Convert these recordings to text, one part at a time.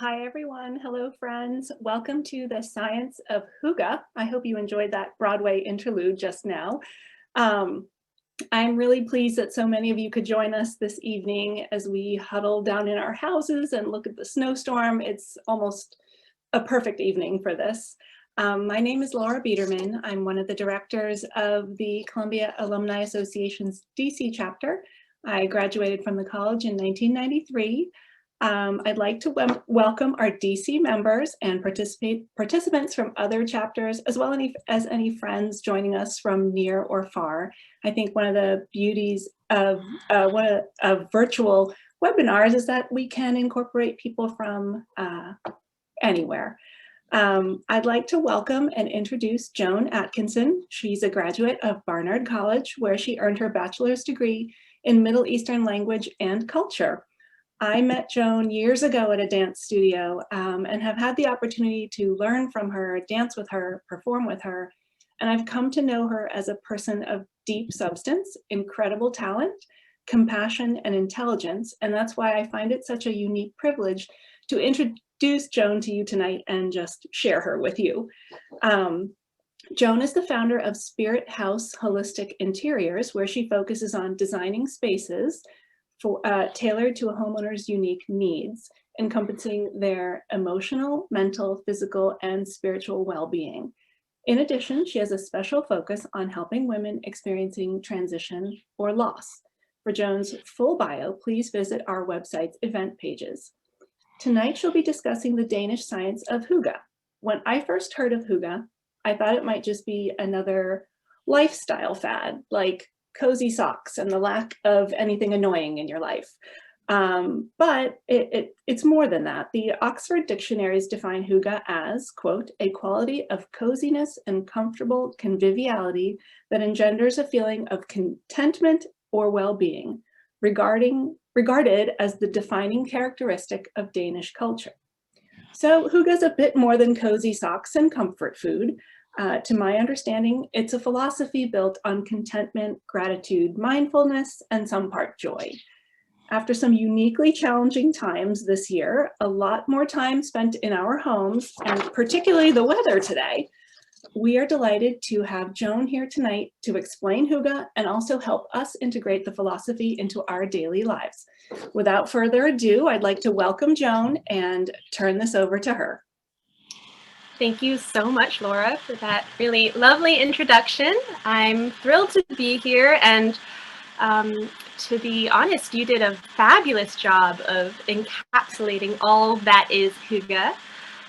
Hi, everyone. Hello, friends. Welcome to the Science of Hygge. I hope you enjoyed that Broadway interlude just now. I'm really pleased that so many of you could join us this evening as we huddle down in our houses and look at the snowstorm. It's almost a perfect evening for this. My name is Laura Biederman. I'm one of the directors of the Columbia Alumni Association's DC chapter. I graduated from the college in 1993. I'd like to welcome our DC members and participants from other chapters, as well as any friends joining us from near or far. I think one of the beauties of virtual webinars is that we can incorporate people from anywhere. I'd like to welcome and introduce Joan Atkinson. She's a graduate of Barnard College, where she earned her bachelor's degree in Middle Eastern language and culture. I met Joan years ago at a dance studio and have had the opportunity to learn from her, dance with her, perform with her, and I've come to know her as a person of deep substance, incredible talent, compassion, and intelligence, and that's why I find it such a unique privilege to introduce Joan to you tonight and just share her with you. Joan is the founder of SpiritHouse Holistic Interiors, where she focuses on designing spaces tailored to a homeowner's unique needs, encompassing their emotional, mental, physical, and spiritual well-being. In addition, she has a special focus on helping women experiencing transition or loss. For Joan's full bio, please visit our website's event pages. Tonight, she'll be discussing the Danish science of hygge. When I first heard of hygge, I thought it might just be another lifestyle fad, like cozy socks and the lack of anything annoying in your life. But it's more than that. The Oxford dictionaries define hygge as, quote, a quality of coziness and comfortable conviviality that engenders a feeling of contentment or well-being, regarded as the defining characteristic of Danish culture. So hygge is a bit more than cozy socks and comfort food. To my understanding, it's a philosophy built on contentment, gratitude, mindfulness, and some part joy. After some uniquely challenging times this year, a lot more time spent in our homes, and particularly the weather today, we are delighted to have Joan here tonight to explain hygge and also help us integrate the philosophy into our daily lives. Without further ado, I'd like to welcome Joan and turn this over to her. Thank you so much, Laura, for that really lovely introduction. I'm thrilled to be here, and to be honest, you did a fabulous job of encapsulating all that is hygge.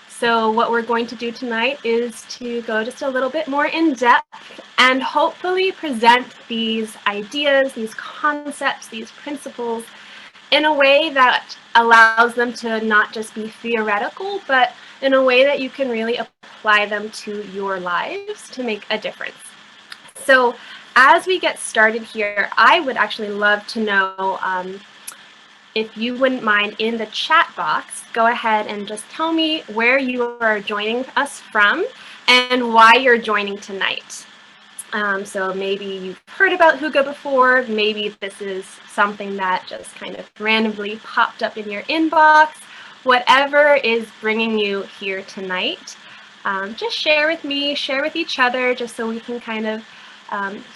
So what we're going to do tonight is to go just a little bit more in depth and hopefully present these ideas, these concepts, these principles in a way that allows them to not just be theoretical, but in a way that you can really apply them to your lives to make a difference. So as we get started here, I would actually love to know if you wouldn't mind, in the chat box, go ahead and just tell me where you are joining us from and why you're joining tonight. So maybe you've heard about hygge before, maybe this is something that just kind of randomly popped up in your inbox. Whatever is bringing you here tonight, just share with me, share with each other, just so we can kind of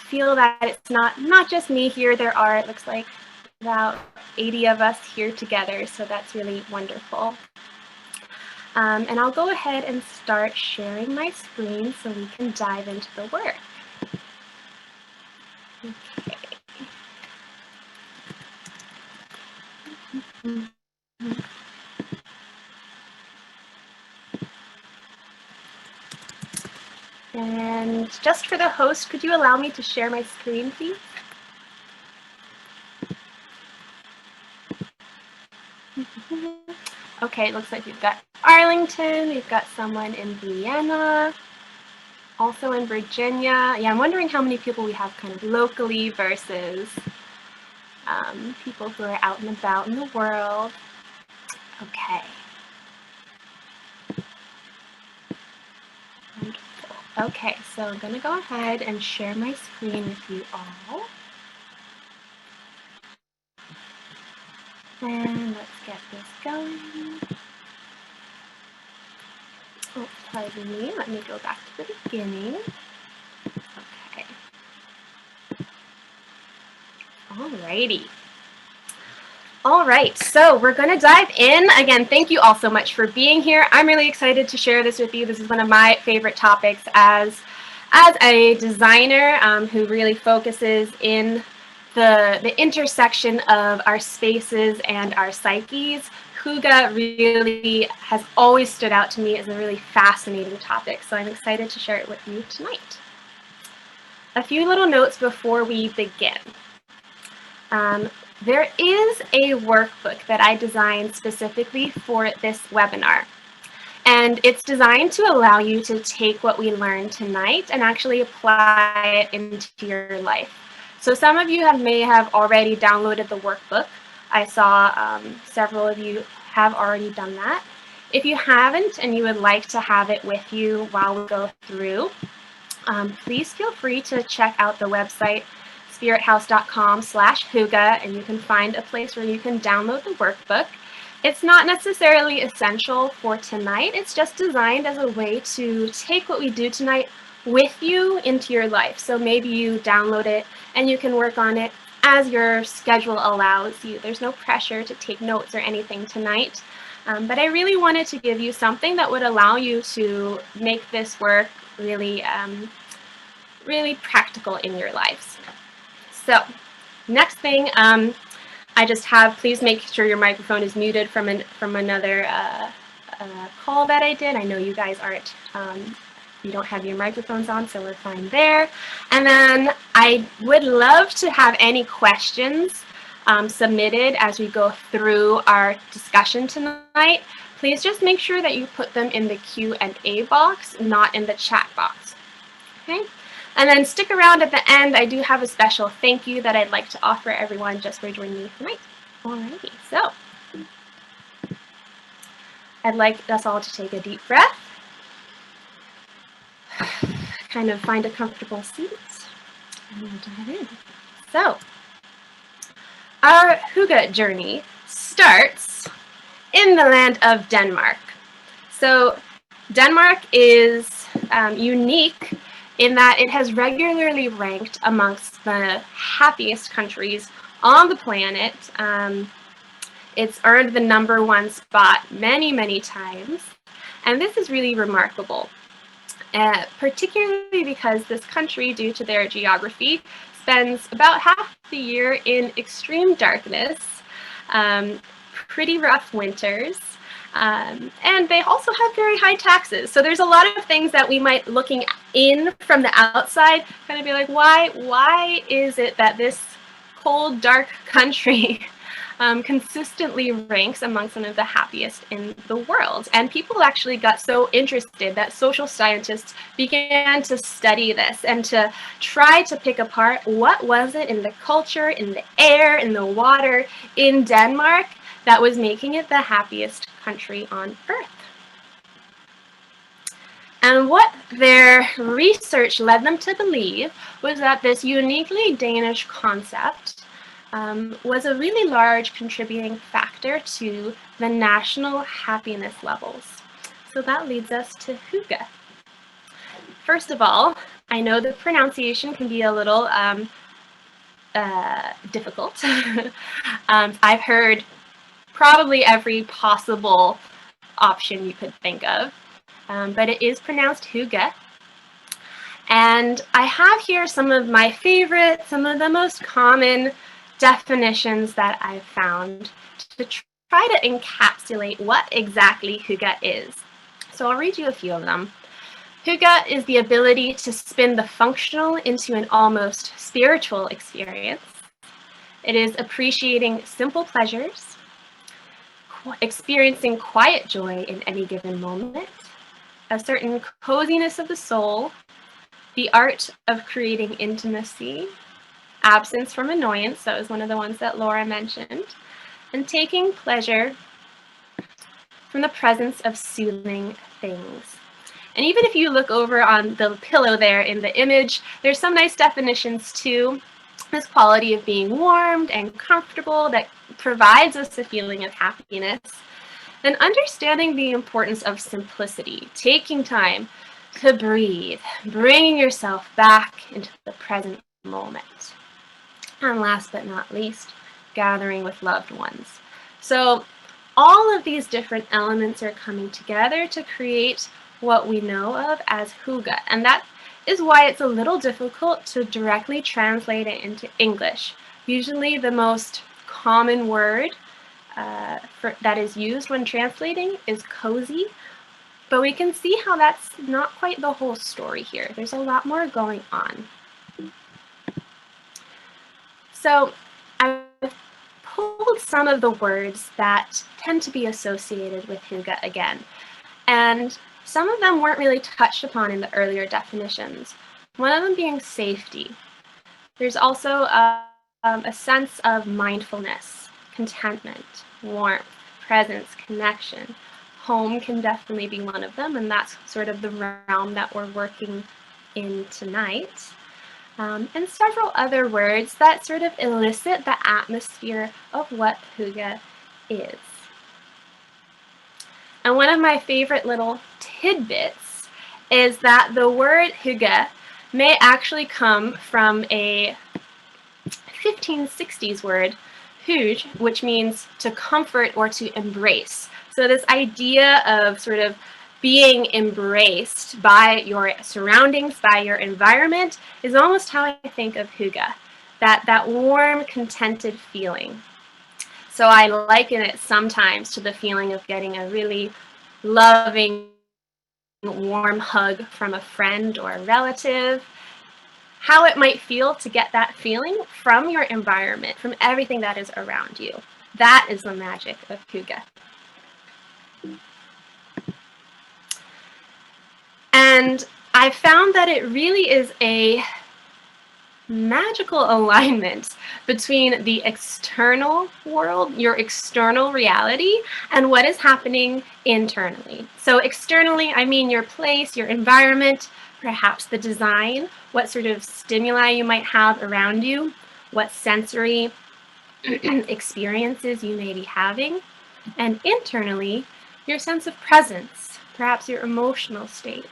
feel that it's not just me here. There are, it looks like, about 80 of us here together, so that's really wonderful. And I'll go ahead and start sharing my screen so we can dive into the work. Okay. And just for the host, could you allow me to share my screen, please? Okay, it looks like we've got Arlington, we've got someone in Vienna, also in Virginia. Yeah, I'm wondering how many people we have kind of locally versus people who are out and about in the world. Okay. Wonderful. Okay, so I'm going to go ahead and share my screen with you all. And let's get this going. Oh, pardon me. Let me go back to the beginning. Okay. Alrighty. All right, so we're going to dive in. Again, thank you all so much for being here. I'm really excited to share this with you. This is one of my favorite topics as a designer who really focuses in the intersection of our spaces and our psyches. Hygge really has always stood out to me as a really fascinating topic, so I'm excited to share it with you tonight. A few little notes before we begin. There is a workbook that I designed specifically for this webinar. And it's designed to allow you to take what we learned tonight and actually apply it into your life. So some of you may have already downloaded the workbook. I saw several of you have already done that. If you haven't and you would like to have it with you while we go through, please feel free to check out the website spirithouse.com/hoo-gah, and you can find a place where you can download the workbook. It's not necessarily essential for tonight. It's just designed as a way to take what we do tonight with you into your life. So maybe you download it and you can work on it as your schedule allows you. There's no pressure to take notes or anything tonight. But I really wanted to give you something that would allow you to make this work really, really practical in your lives. So next thing, I just have, please make sure your microphone is muted from another call that I did. I know you guys aren't, you don't have your microphones on, so we're fine there. And then I would love to have any questions submitted as we go through our discussion tonight. Please just make sure that you put them in the Q&A box, not in the chat box. Okay? And then stick around at the end. I do have a special thank you that I'd like to offer everyone just for joining me tonight. Alrighty, so I'd like us all to take a deep breath, kind of find a comfortable seat, and we'll dive in. So our hygge journey starts in the land of Denmark. So Denmark is unique in that it has regularly ranked amongst the happiest countries on the planet. It's earned the #1 spot many, many times. And this is really remarkable, particularly because this country, due to their geography, spends about half the year in extreme darkness, pretty rough winters, and they also have very high taxes. So there's a lot of things that we might, looking in from the outside, kind of be like, why is it that this cold, dark country consistently ranks among some of the happiest in the world? And people actually got so interested that social scientists began to study this and to try to pick apart what was it in the culture, in the air, in the water, in Denmark that was making it the happiest country on Earth. And what their research led them to believe was that this uniquely Danish concept was a really large contributing factor to the national happiness levels. So that leads us to hygge. First of all, I know the pronunciation can be a little difficult. I've heard probably every possible option you could think of, but it is pronounced hygge. And I have here some of my favorite, some of the most common definitions that I've found to try to encapsulate what exactly hygge is. So I'll read you a few of them. Hygge is the ability to spin the functional into an almost spiritual experience. It is appreciating simple pleasures, experiencing quiet joy in any given moment, a certain coziness of the soul, the art of creating intimacy, absence from annoyance, that was one of the ones that Laura mentioned, and taking pleasure from the presence of soothing things. And even if you look over on the pillow there in the image, there's some nice definitions too. This quality of being warmed and comfortable that provides us a feeling of happiness. and understanding the importance of simplicity, taking time to breathe, bringing yourself back into the present moment. And last but not least, gathering with loved ones. So all of these different elements are coming together to create what we know of as hygge, and that is why it's a little difficult to directly translate it into English. Usually the most common word that is used when translating is cozy, but we can see how that's not quite the whole story here. There's a lot more going on. So I've pulled some of the words that tend to be associated with hygge again, and some of them weren't really touched upon in the earlier definitions, one of them being safety. There's also a sense of mindfulness, contentment, warmth, presence, connection. Home can definitely be one of them, and that's sort of the realm that we're working in tonight. And several other words that sort of elicit the atmosphere of what hygge is. And one of my favorite little tidbits is that the word hygge may actually come from a 1560s word, hygge, which means to comfort or to embrace. So this idea of sort of being embraced by your surroundings, by your environment, is almost how I think of hygge, that warm, contented feeling. So I liken it sometimes to the feeling of getting a really loving, warm hug from a friend or a relative. How it might feel to get that feeling from your environment, from everything that is around you. That is the magic of hygge. And I found that it really is a magical alignment between the external world, your external reality, and what is happening internally. So externally, I mean your place, your environment, perhaps the design, what sort of stimuli you might have around you, what sensory experiences you may be having, and internally, your sense of presence, perhaps your emotional state,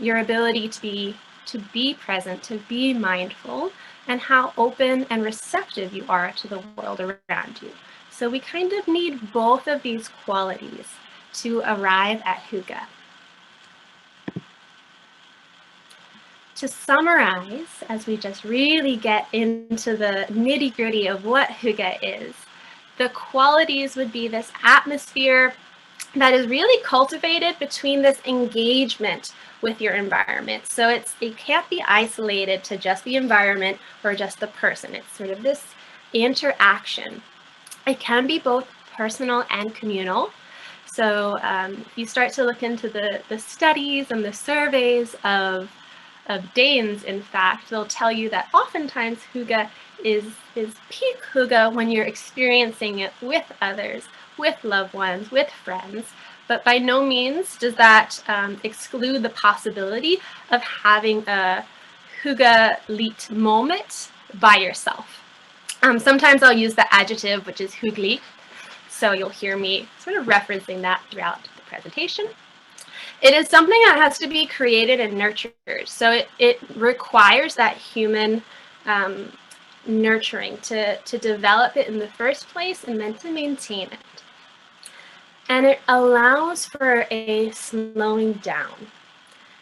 your ability to be present, to be mindful, and how open and receptive you are to the world around you. So we kind of need both of these qualities to arrive at hygge. To summarize, as we just really get into the nitty-gritty of what hygge is, the qualities would be this atmosphere that is really cultivated between this engagement with your environment. So it can't be isolated to just the environment or just the person. It's sort of this interaction. It can be both personal and communal. So if you start to look into the studies and the surveys of Danes, in fact, they'll tell you that oftentimes hygge is peak hygge when you're experiencing it with others, with loved ones, with friends, but by no means does that exclude the possibility of having a hygge-ligt moment by yourself. Sometimes I'll use the adjective, which is hyggelig, so you'll hear me sort of referencing that throughout the presentation. It is something that has to be created and nurtured, so it requires that human nurturing to develop it in the first place and then to maintain it. And it allows for a slowing down.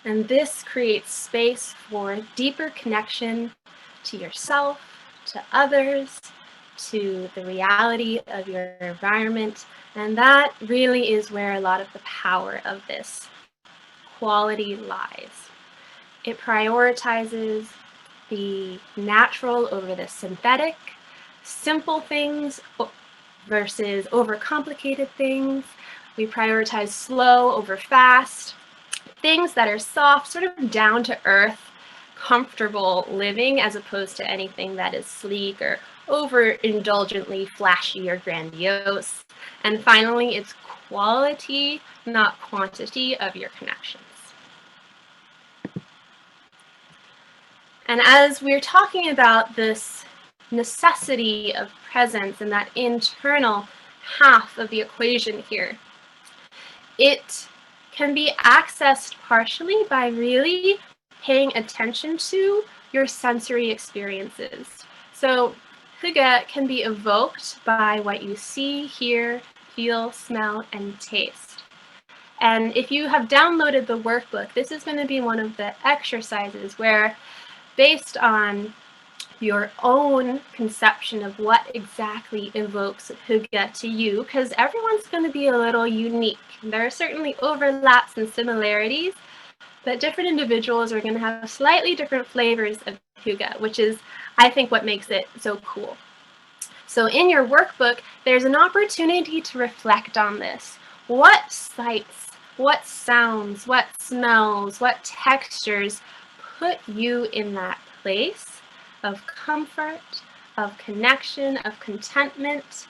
And this creates space for deeper connection to yourself, to others, to the reality of your environment. And that really is where a lot of the power of this quality lies. It prioritizes the natural over the synthetic, simple things versus overcomplicated things. We prioritize slow over fast, things that are soft, sort of down to earth, comfortable living, as opposed to anything that is sleek or overindulgently flashy or grandiose. And finally, it's quality, not quantity, of your connections. And as we're talking about this necessity of presence and that internal half of the equation here, it can be accessed partially by really paying attention to your sensory experiences. So hygge can be evoked by what you see, hear, feel, smell, and taste. And if you have downloaded the workbook, this is going to be one of the exercises where, based on your own conception of what exactly evokes hygge to you, because everyone's going to be a little unique. There are certainly overlaps and similarities, but different individuals are going to have slightly different flavors of hygge, which is, I think, what makes it so cool. So in your workbook, there's an opportunity to reflect on this. What sights, what sounds, what smells, what textures put you in that place of comfort, of connection, of contentment?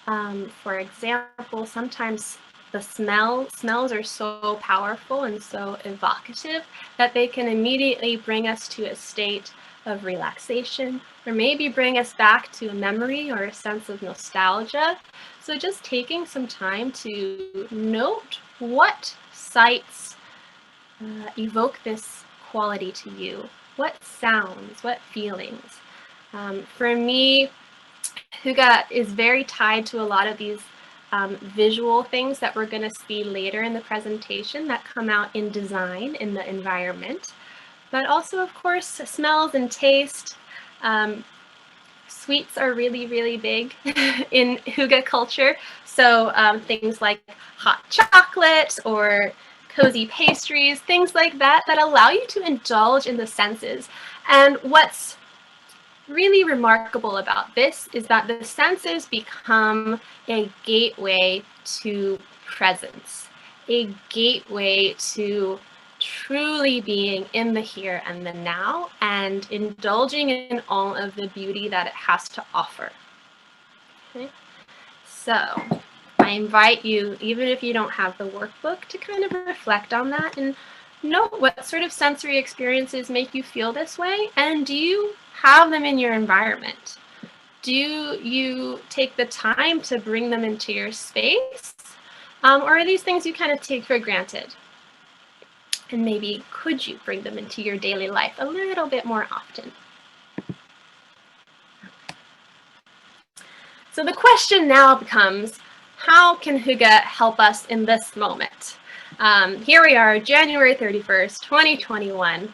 For example, sometimes the smells are so powerful and so evocative that they can immediately bring us to a state of relaxation, or maybe bring us back to a memory or a sense of nostalgia. So just taking some time to note what sights evoke this quality to you, what sounds, what feelings. For me, hygge is very tied to a lot of these visual things that we're going to see later in the presentation that come out in design in the environment, but also, of course, smells and taste. Sweets are really, really big in hygge culture. So things like hot chocolate or cozy pastries, things like that, that allow you to indulge in the senses. And what's really remarkable about this is that the senses become a gateway to presence, a gateway to truly being in the here and the now and indulging in all of the beauty that it has to offer. Okay? So I invite you, even if you don't have the workbook, to kind of reflect on that and note what sort of sensory experiences make you feel this way, and do you have them in your environment? Do you take the time to bring them into your space? Or are these things you kind of take for granted? And maybe could you bring them into your daily life a little bit more often? So the question now becomes, how can hygge help us in this moment? Here we are, January 31st, 2021.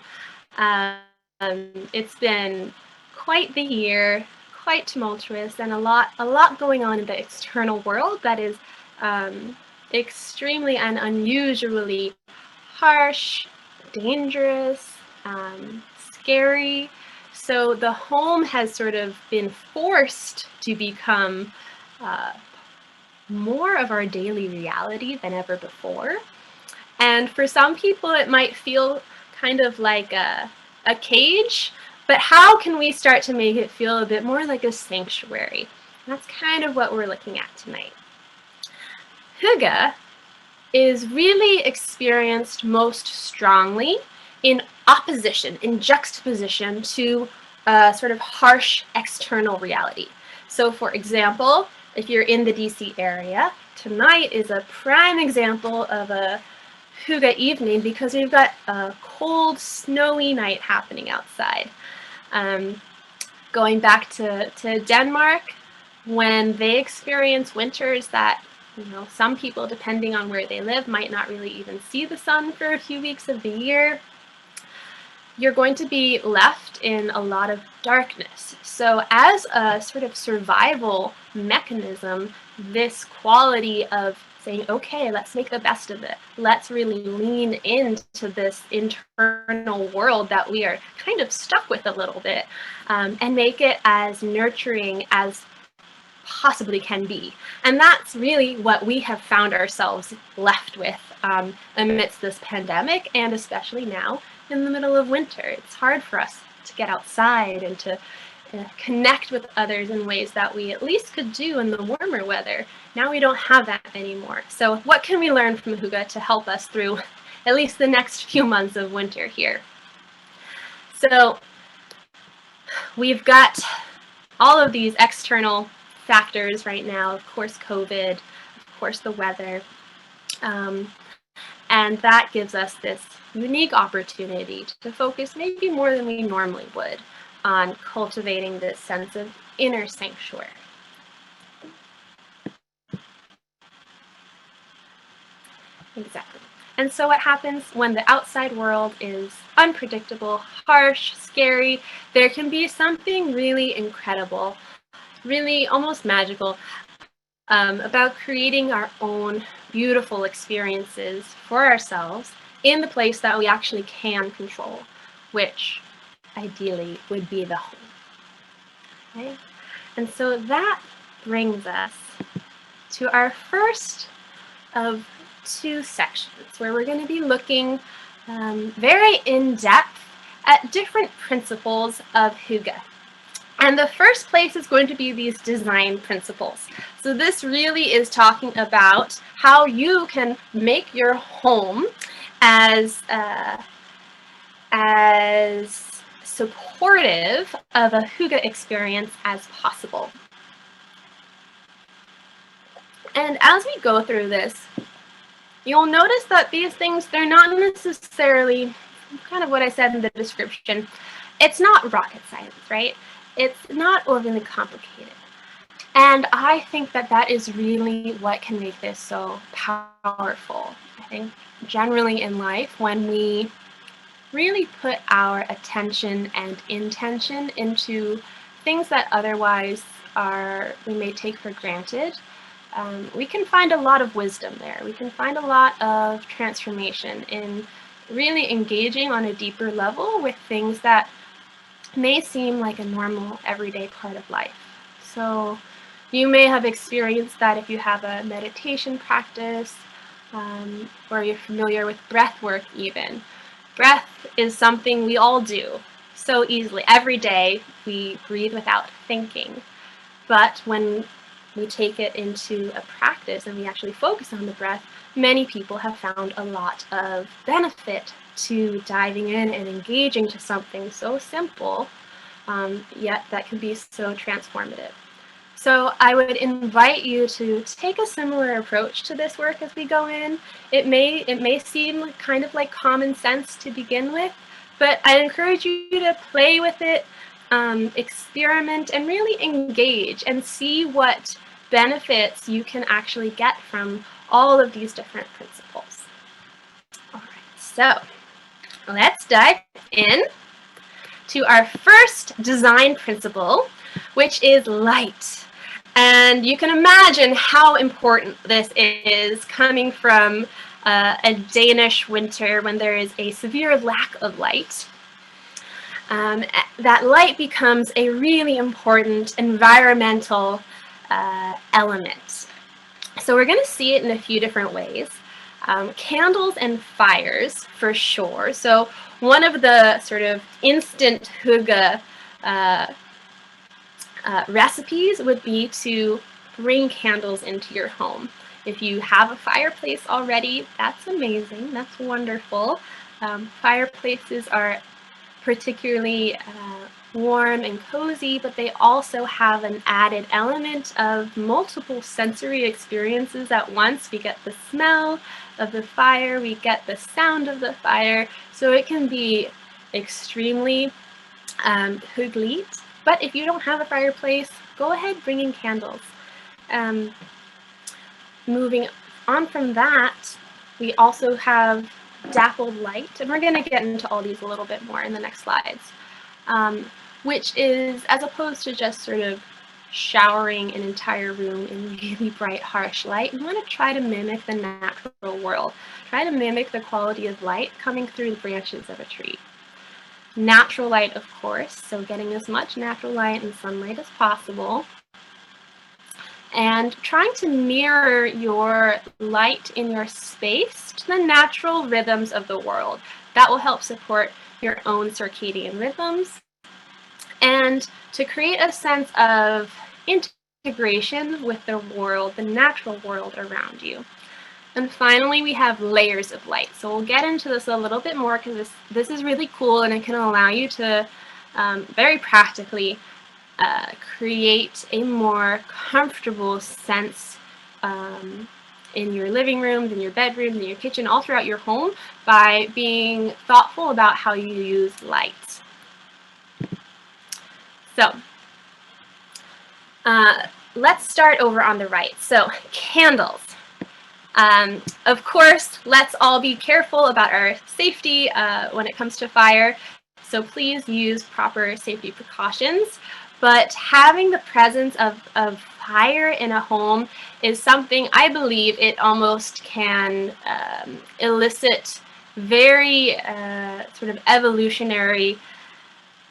It's been quite the year, quite tumultuous, and a lot going on in the external world that is extremely and unusually harsh, dangerous, scary. So the home has sort of been forced to become more of our daily reality than ever before. And for some people, it might feel kind of like a cage, but how can we start to make it feel a bit more like a sanctuary? That's kind of what we're looking at tonight. Hygge is really experienced most strongly in opposition, in juxtaposition to a sort of harsh external reality. So for example, if you're in the DC area, tonight is a prime example of a hygge evening because we've got a cold, snowy night happening outside. Going back to Denmark, when they experience winters that, some people, depending on where they live, might not really even see the sun for a few weeks of the year, you're going to be left in a lot of darkness. So as a sort of survival mechanism, this quality of saying, okay, let's make the best of it. Let's really lean into this internal world that we are kind of stuck with a little bit, and make it as nurturing as possibly can be. And that's really what we have found ourselves left with amidst this pandemic, and especially now in the middle of winter. It's hard for us to get outside and to connect with others in ways that we at least could do in the warmer weather. Now we don't have that anymore. So what can we learn from hygge to help us through at least the next few months of winter here? So we've got all of these external factors right now, of course COVID, of course the weather. And that gives us this unique opportunity to focus maybe more than we normally would on cultivating this sense of inner sanctuary. Exactly. And so what happens when the outside world is unpredictable, harsh, scary, there can be something really incredible, really almost magical, about creating our own beautiful experiences for ourselves in the place that we actually can control, which ideally would be the home. Okay? And so that brings us to our first of two sections where we're going to be looking very in-depth at different principles of hygge. And the first place is going to be these design principles. So this really is talking about how you can make your home as supportive of a hygge experience as possible. And as we go through this, you'll notice that these things, they're not necessarily kind of what I said in the description. It's not rocket science, right? It's not overly complicated. And I think that that is really what can make this so powerful. I think generally in life, when we really put our attention and intention into things that otherwise we may take for granted, we can find a lot of wisdom there. We can find a lot of transformation in really engaging on a deeper level with things that may seem like a normal, everyday part of life. So you may have experienced that if you have a meditation practice, or you're familiar with breath work even. Breath is something we all do so easily. Every day we breathe without thinking. But when we take it into a practice and we actually focus on the breath, many people have found a lot of benefit to diving in and engaging to something so simple, yet that can be so transformative. So I would invite you to take a similar approach to this work as we go in. It may seem kind of like common sense to begin with, but I encourage you to play with it, experiment, and really engage and see what benefits you can actually get from all of these different principles. All right, so let's dive in to our first design principle, which is light. And you can imagine how important this is coming from a Danish winter when there is a severe lack of light. That light becomes a really important environmental element. So we're going to see it in a few different ways. Candles and fires, for sure. So one of the sort of instant hygge recipes would be to bring candles into your home. If you have a fireplace already, that's amazing. That's wonderful. Fireplaces are particularly warm and cozy, but they also have an added element of multiple sensory experiences at once. We get the smell of the fire, we get the sound of the fire, so it can be extremely hyggelig. But if you don't have a fireplace, go ahead, bring in candles. Moving on from that, we also have Dappled Light, and we're going to get into all these a little bit more in the next slides, which is, as opposed to just sort of showering an entire room in really bright, harsh light, we want to try to mimic the natural world. Try to mimic the quality of light coming through the branches of a tree. Natural light, of course, so getting as much natural light and sunlight as possible. And trying to mirror your light in your space to the natural rhythms of the world. That will help support your own circadian rhythms and to create a sense of integration with the world, the natural world around you. And finally, we have layers of light. So we'll get into this a little bit more because this is really cool and it can allow you to very practically create a more comfortable sense in your living rooms, in your bedrooms, in your kitchen, all throughout your home by being thoughtful about how you use light. So let's start over on the right. So candles. Of course, let's all be careful about our safety when it comes to fire. So please use proper safety precautions. But having the presence of fire in a home is something I believe it almost can elicit very sort of evolutionary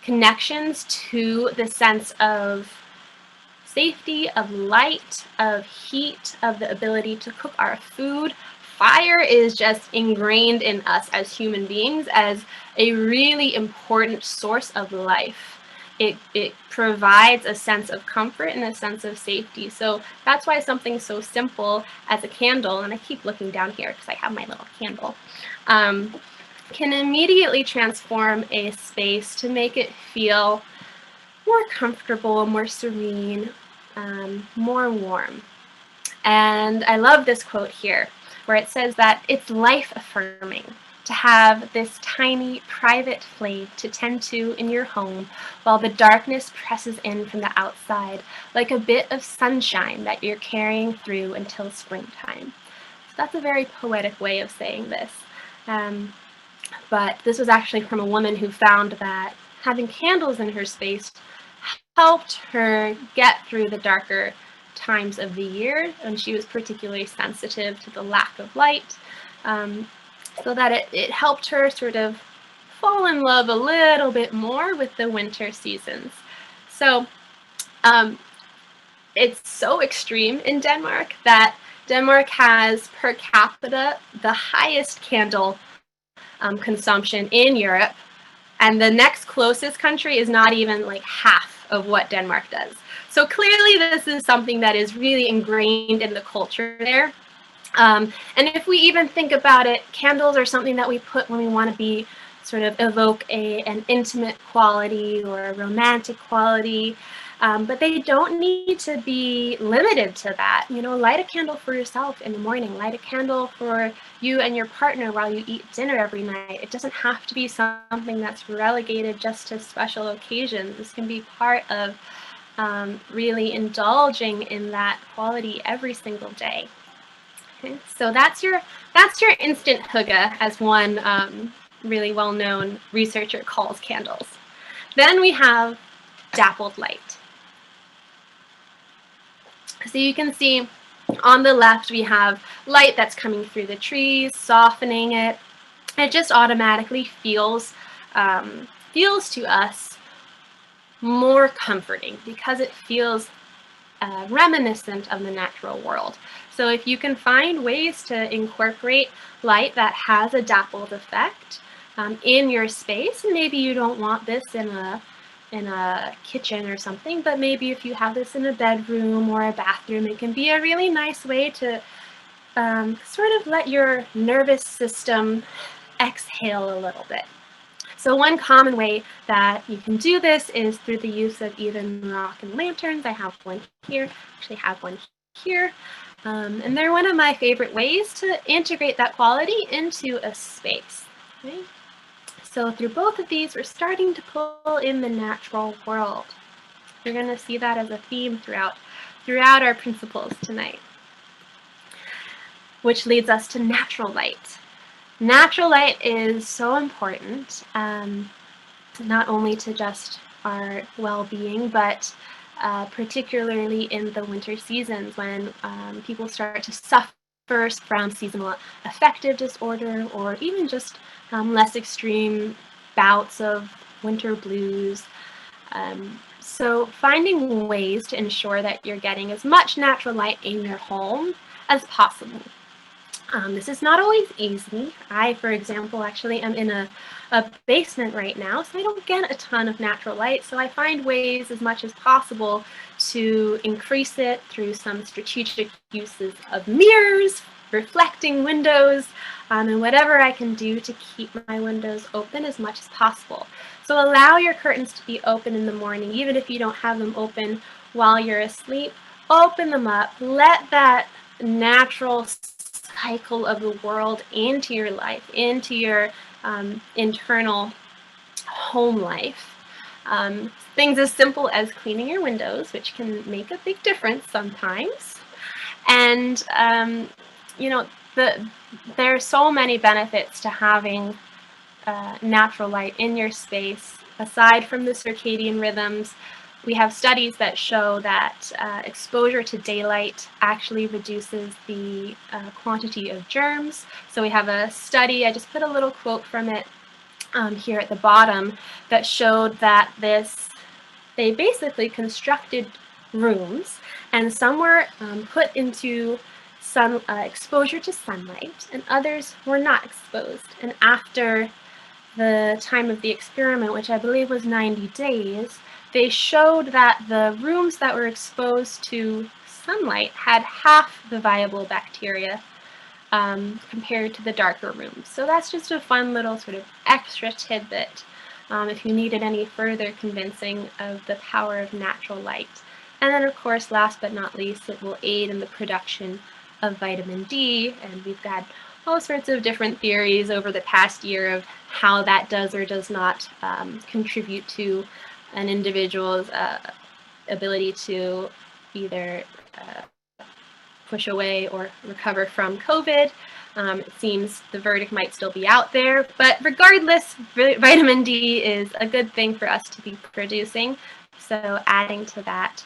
connections to the sense of safety, of light, of heat, of the ability to cook our food. Fire is just ingrained in us as human beings as a really important source of life. It provides a sense of comfort and a sense of safety. So that's why something so simple as a candle, and I keep looking down here because I have my little candle, can immediately transform a space to make it feel more comfortable, more serene, more warm. And I love this quote here, where it says that it's life-affirming to have this tiny private flame to tend to in your home while the darkness presses in from the outside, like a bit of sunshine that you're carrying through until springtime. So that's a very poetic way of saying this. But this was actually from a woman who found that having candles in her space helped her get through the darker times of the year, and she was particularly sensitive to the lack of light, so that it helped her sort of fall in love a little bit more with the winter seasons. So it's so extreme in Denmark that Denmark has per capita the highest candle consumption in Europe, and the next closest country is not even like half of what Denmark does. So clearly this is something that is really ingrained in the culture there. And if we even think about it, candles are something that we put when we want to be sort of evoke an intimate quality or a romantic quality. But they don't need to be limited to that. You know, light a candle for yourself in the morning, light a candle for you and your partner while you eat dinner every night. It doesn't have to be something that's relegated just to special occasions. This can be part of really indulging in that quality every single day. Okay, so that's your instant hygge, as one really well-known researcher calls candles. Then we have dappled light. So you can see on the left we have light that's coming through the trees, softening it. It just automatically feels to us more comforting because it feels reminiscent of the natural world. So if you can find ways to incorporate light that has a dappled effect in your space, and maybe you don't want this in a kitchen or something, but maybe if you have this in a bedroom or a bathroom, it can be a really nice way to sort of let your nervous system exhale a little bit. So one common way that you can do this is through the use of even rock and lanterns. I have one here, actually have one here. And they're one of my favorite ways to integrate that quality into a space. Okay? So through both of these, we're starting to pull in the natural world. You're going to see that as a theme throughout our principles tonight. Which leads us to natural light. Natural light is so important, not only to just our well-being, but particularly in the winter seasons when people start to suffer from seasonal affective disorder, or even just less extreme bouts of winter blues. So finding ways to ensure that you're getting as much natural light in your home as possible. This is not always easy. I, for example, actually am in a basement right now, so I don't get a ton of natural light. So I find ways as much as possible to increase it through some strategic uses of mirrors, reflecting windows, and whatever I can do to keep my windows open as much as possible. So allow your curtains to be open in the morning, even if you don't have them open while you're asleep. Open them up. Let that natural cycle of the world into your life, into your internal home life. Things as simple as cleaning your windows, which can make a big difference sometimes. And, you know, there are so many benefits to having natural light in your space. Aside from the circadian rhythms, we have studies that show that exposure to daylight actually reduces the quantity of germs. So we have a study, I just put a little quote from it here at the bottom, that showed that they basically constructed rooms, and some were put into exposure to sunlight, and others were not exposed. And after the time of the experiment, which I believe was 90 days, they showed that the rooms that were exposed to sunlight had half the viable bacteria compared to the darker rooms. So that's just a fun little sort of extra tidbit if you needed any further convincing of the power of natural light. And then, of course, last but not least, it will aid in the production of vitamin D, and we've got all sorts of different theories over the past year of how that does or does not contribute to an individual's ability to either push away or recover from COVID. It seems the verdict might still be out there, but regardless, vitamin D is a good thing for us to be producing. So adding to that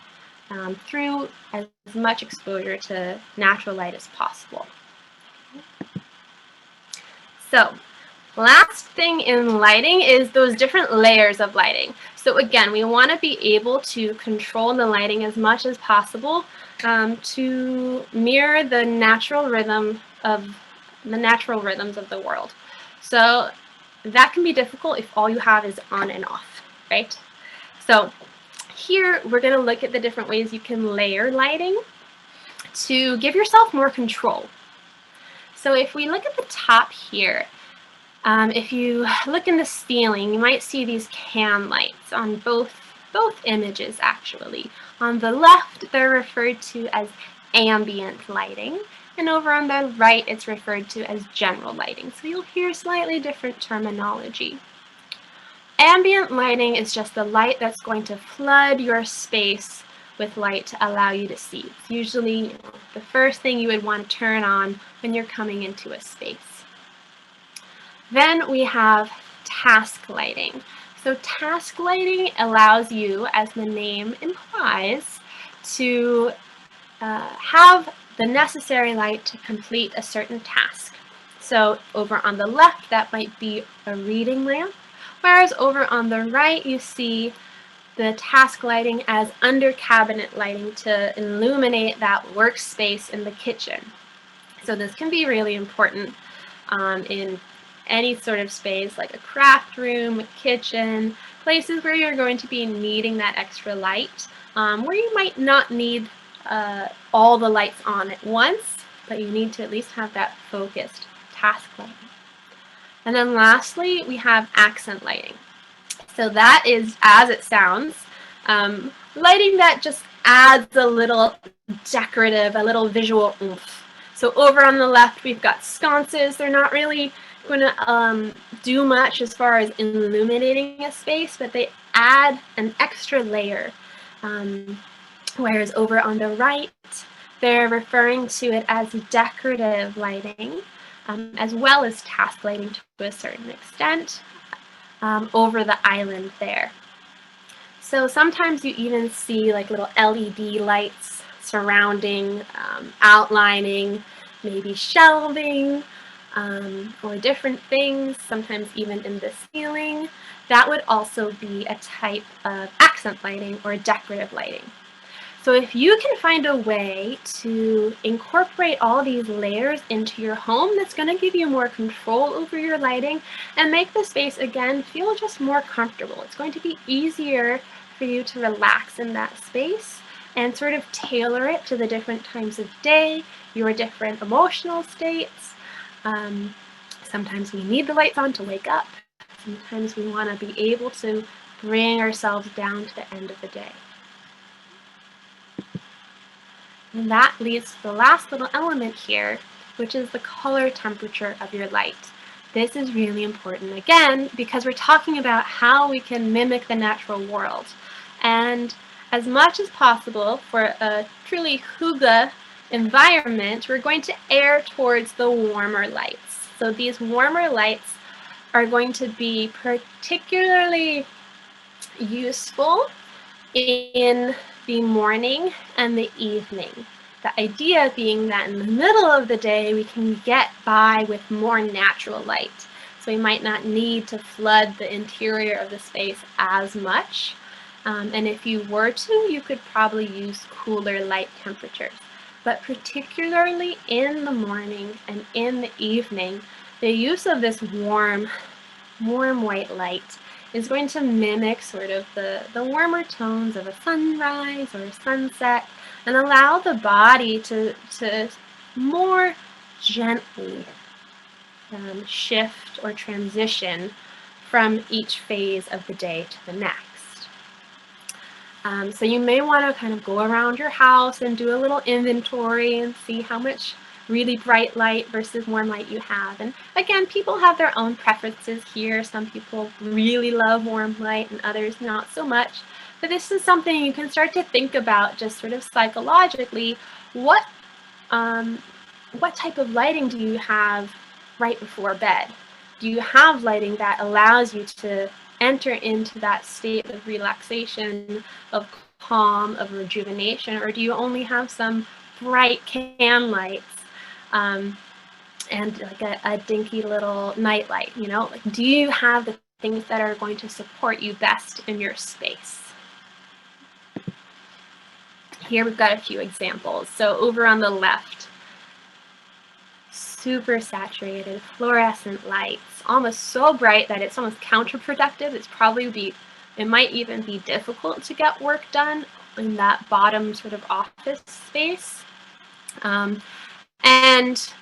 through as much exposure to natural light as possible. So last thing in lighting is those different layers of lighting. So again, we want to be able to control the lighting as much as possible to mirror the natural rhythms of the world. So that can be difficult if all you have is on and off, right? So here we're going to look at the different ways you can layer lighting to give yourself more control. So if we look at the top here, if you look in the ceiling, you might see these can lights on both images actually. On the left, they're referred to as ambient lighting, and over on the right, it's referred to as general lighting. So you'll hear slightly different terminology. Ambient lighting is just the light that's going to flood your space with light to allow you to see. It's usually the first thing you would want to turn on when you're coming into a space. Then we have task lighting. So task lighting allows you, as the name implies, to have the necessary light to complete a certain task. So over on the left, that might be a reading lamp, whereas over on the right, you see the task lighting as under cabinet lighting to illuminate that workspace in the kitchen. So this can be really important in any sort of space, like a craft room, a kitchen, places where you're going to be needing that extra light, where you might not need all the lights on at once, but you need to at least have that focused task lighting. And then lastly, we have accent lighting. So that is, as it sounds, lighting that just adds a little decorative, a little visual oomph. So over on the left, we've got sconces. They're not really going to do much as far as illuminating a space, but they add an extra layer. Whereas over on the right, they're referring to it as decorative lighting, as well as task lighting to a certain extent over the island there. So sometimes you even see like little LED lights surrounding, outlining, maybe shelving, or different things, sometimes even in the ceiling. That would also be a type of accent lighting or decorative lighting. So if you can find a way to incorporate all these layers into your home, that's going to give you more control over your lighting and make the space, again, feel just more comfortable. It's going to be easier for you to relax in that space and sort of tailor it to the different times of day, your different emotional states. Sometimes we need the lights on to wake up. Sometimes we want to be able to bring ourselves down to the end of the day. And that leads to the last little element here, which is the color temperature of your light. This is really important, again, because we're talking about how we can mimic the natural world. And as much as possible for a truly hoo-gah environment, we're going to err towards the warmer lights. So these warmer lights are going to be particularly useful in the morning and the evening. The idea being that in the middle of the day, we can get by with more natural light. So we might not need to flood the interior of the space as much. And if you were to, you could probably use cooler light temperatures. But particularly in the morning and in the evening, the use of this warm white light is going to mimic sort of the warmer tones of a sunrise or a sunset, and allow the body to more gently shift or transition from each phase of the day to the next. So you may want to kind of go around your house and do a little inventory and see how much really bright light versus warm light you have. And again, people have their own preferences here. Some people really love warm light and others not so much. But this is something you can start to think about just sort of psychologically. What type of lighting do you have right before bed? Do you have lighting that allows you to enter into that state of relaxation, of calm, of rejuvenation? Or do you only have some bright can lights and like a dinky little night light, you know? Like, do you have the things that are going to support you best in your space? Here we've got a few examples. So over on the left, super saturated fluorescent lights, almost so bright that it's almost counterproductive. It might even be difficult to get work done in that bottom sort of office space. And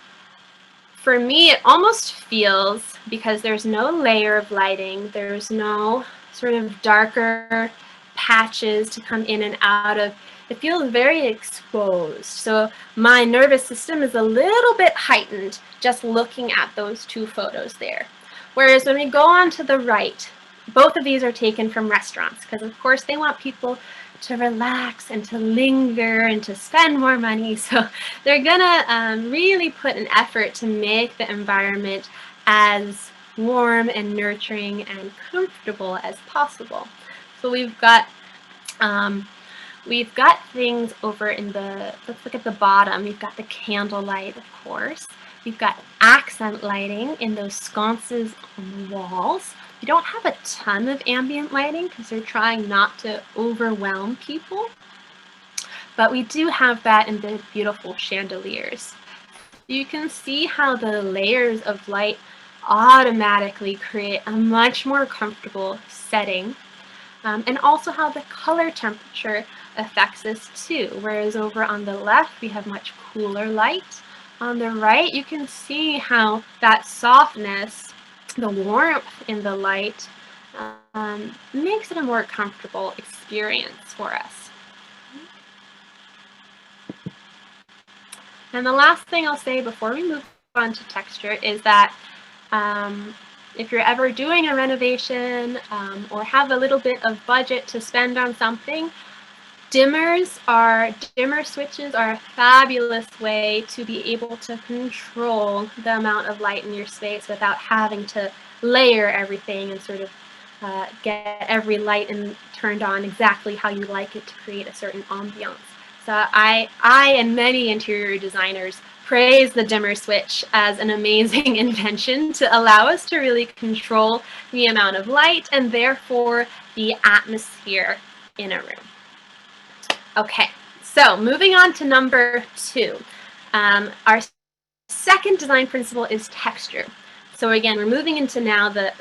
for me, it almost feels, because there's no layer of lighting, there's no sort of darker patches to come in and out of, it feels very exposed. So my nervous system is a little bit heightened just looking at those two photos there. Whereas when we go on to the right, both of these are taken from restaurants, because of course they want people to relax and to linger and to spend more money. So they're gonna really put an effort to make the environment as warm and nurturing and comfortable as possible. So we've got things over in the, let's look at the bottom. We've got the candlelight, of course. We've got accent lighting in those sconces on the walls. You don't have a ton of ambient lighting because they're trying not to overwhelm people. But we do have that in the beautiful chandeliers. You can see how the layers of light automatically create a much more comfortable setting. And also how the color temperature affects this too. Whereas over on the left, we have much cooler light. On the right, you can see how that softness, the warmth in the light, makes it a more comfortable experience for us. And the last thing I'll say before we move on to texture is that if you're ever doing a renovation or have a little bit of budget to spend on something, dimmer switches are a fabulous way to be able to control the amount of light in your space without having to layer everything and sort of get every light turned on exactly how you like it to create a certain ambiance. So I and many interior designers praise the dimmer switch as an amazing invention to allow us to really control the amount of light and therefore the atmosphere in a room. Okay, so moving on to number 2. Our second design principle is texture. So again, we're moving into now the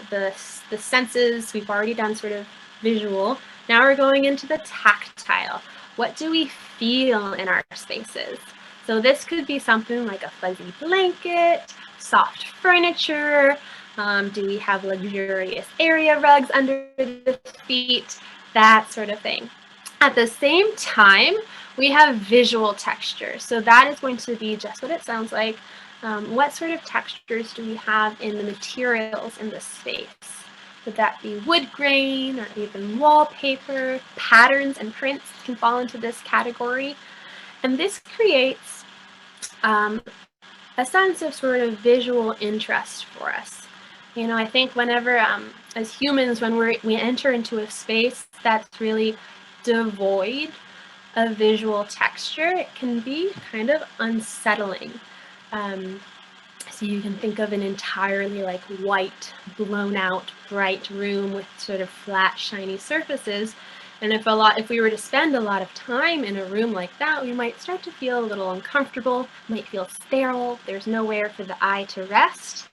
senses. We've already done sort of visual. Now we're going into the tactile. What do we feel in our spaces? So this could be something like a fuzzy blanket, soft furniture. Do we have luxurious area rugs under the feet? That sort of thing. At the same time, we have visual texture. So that is going to be just what it sounds like, What sort of textures do we have in the materials in this space? Would that be wood grain or even wallpaper? Patterns and prints can fall into this category. And this creates a sense of sort of visual interest for us. You know, I think whenever, as humans, when we enter into a space that's really devoid of visual texture, it can be kind of unsettling. So you can think of an entirely like white, blown out, bright room with sort of flat, shiny surfaces. And if we were to spend a lot of time in a room like that, we might start to feel a little uncomfortable, might feel sterile, there's nowhere for the eye to rest.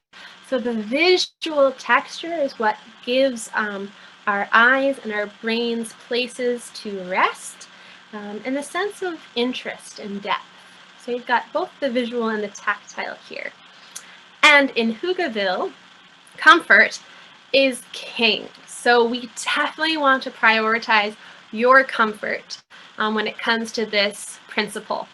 So the visual texture is what gives our eyes and our brains places to rest, and a sense of interest and depth. So you've got both the visual and the tactile here. And in Hygge, comfort is king. So we definitely want to prioritize your comfort when it comes to this principle.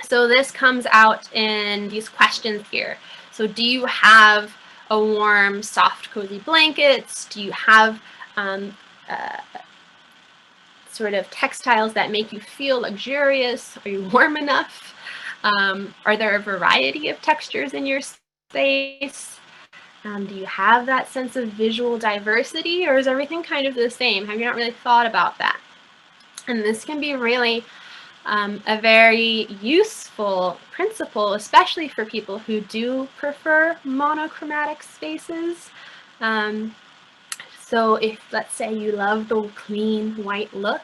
So this comes out in these questions here. So do you have a warm, soft, cozy blankets? Do you have sort of textiles that make you feel luxurious? Are you warm enough? Are there a variety of textures in your space? Do you have that sense of visual diversity, or is everything kind of the same? Have you not really thought about that? And this can be really a very useful principle, especially for people who do prefer monochromatic spaces. So if, let's say, you love the clean white look,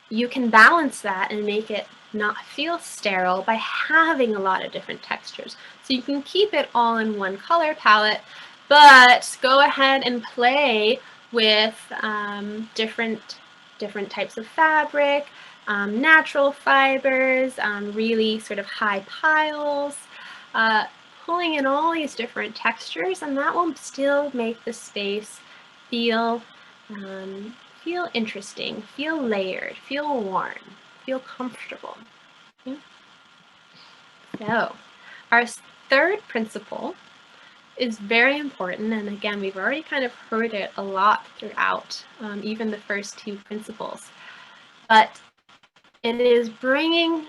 you can balance that and make it not feel sterile by having a lot of different textures. So you can keep it all in one color palette, but go ahead and play with different types of fabric, natural fibers, really sort of high piles, pulling in all these different textures, and that will still make the space feel interesting, feel layered, feel warm, feel comfortable. Okay? So our third principle is very important, and again, we've already kind of heard it a lot throughout, even the first two principles, but it is bringing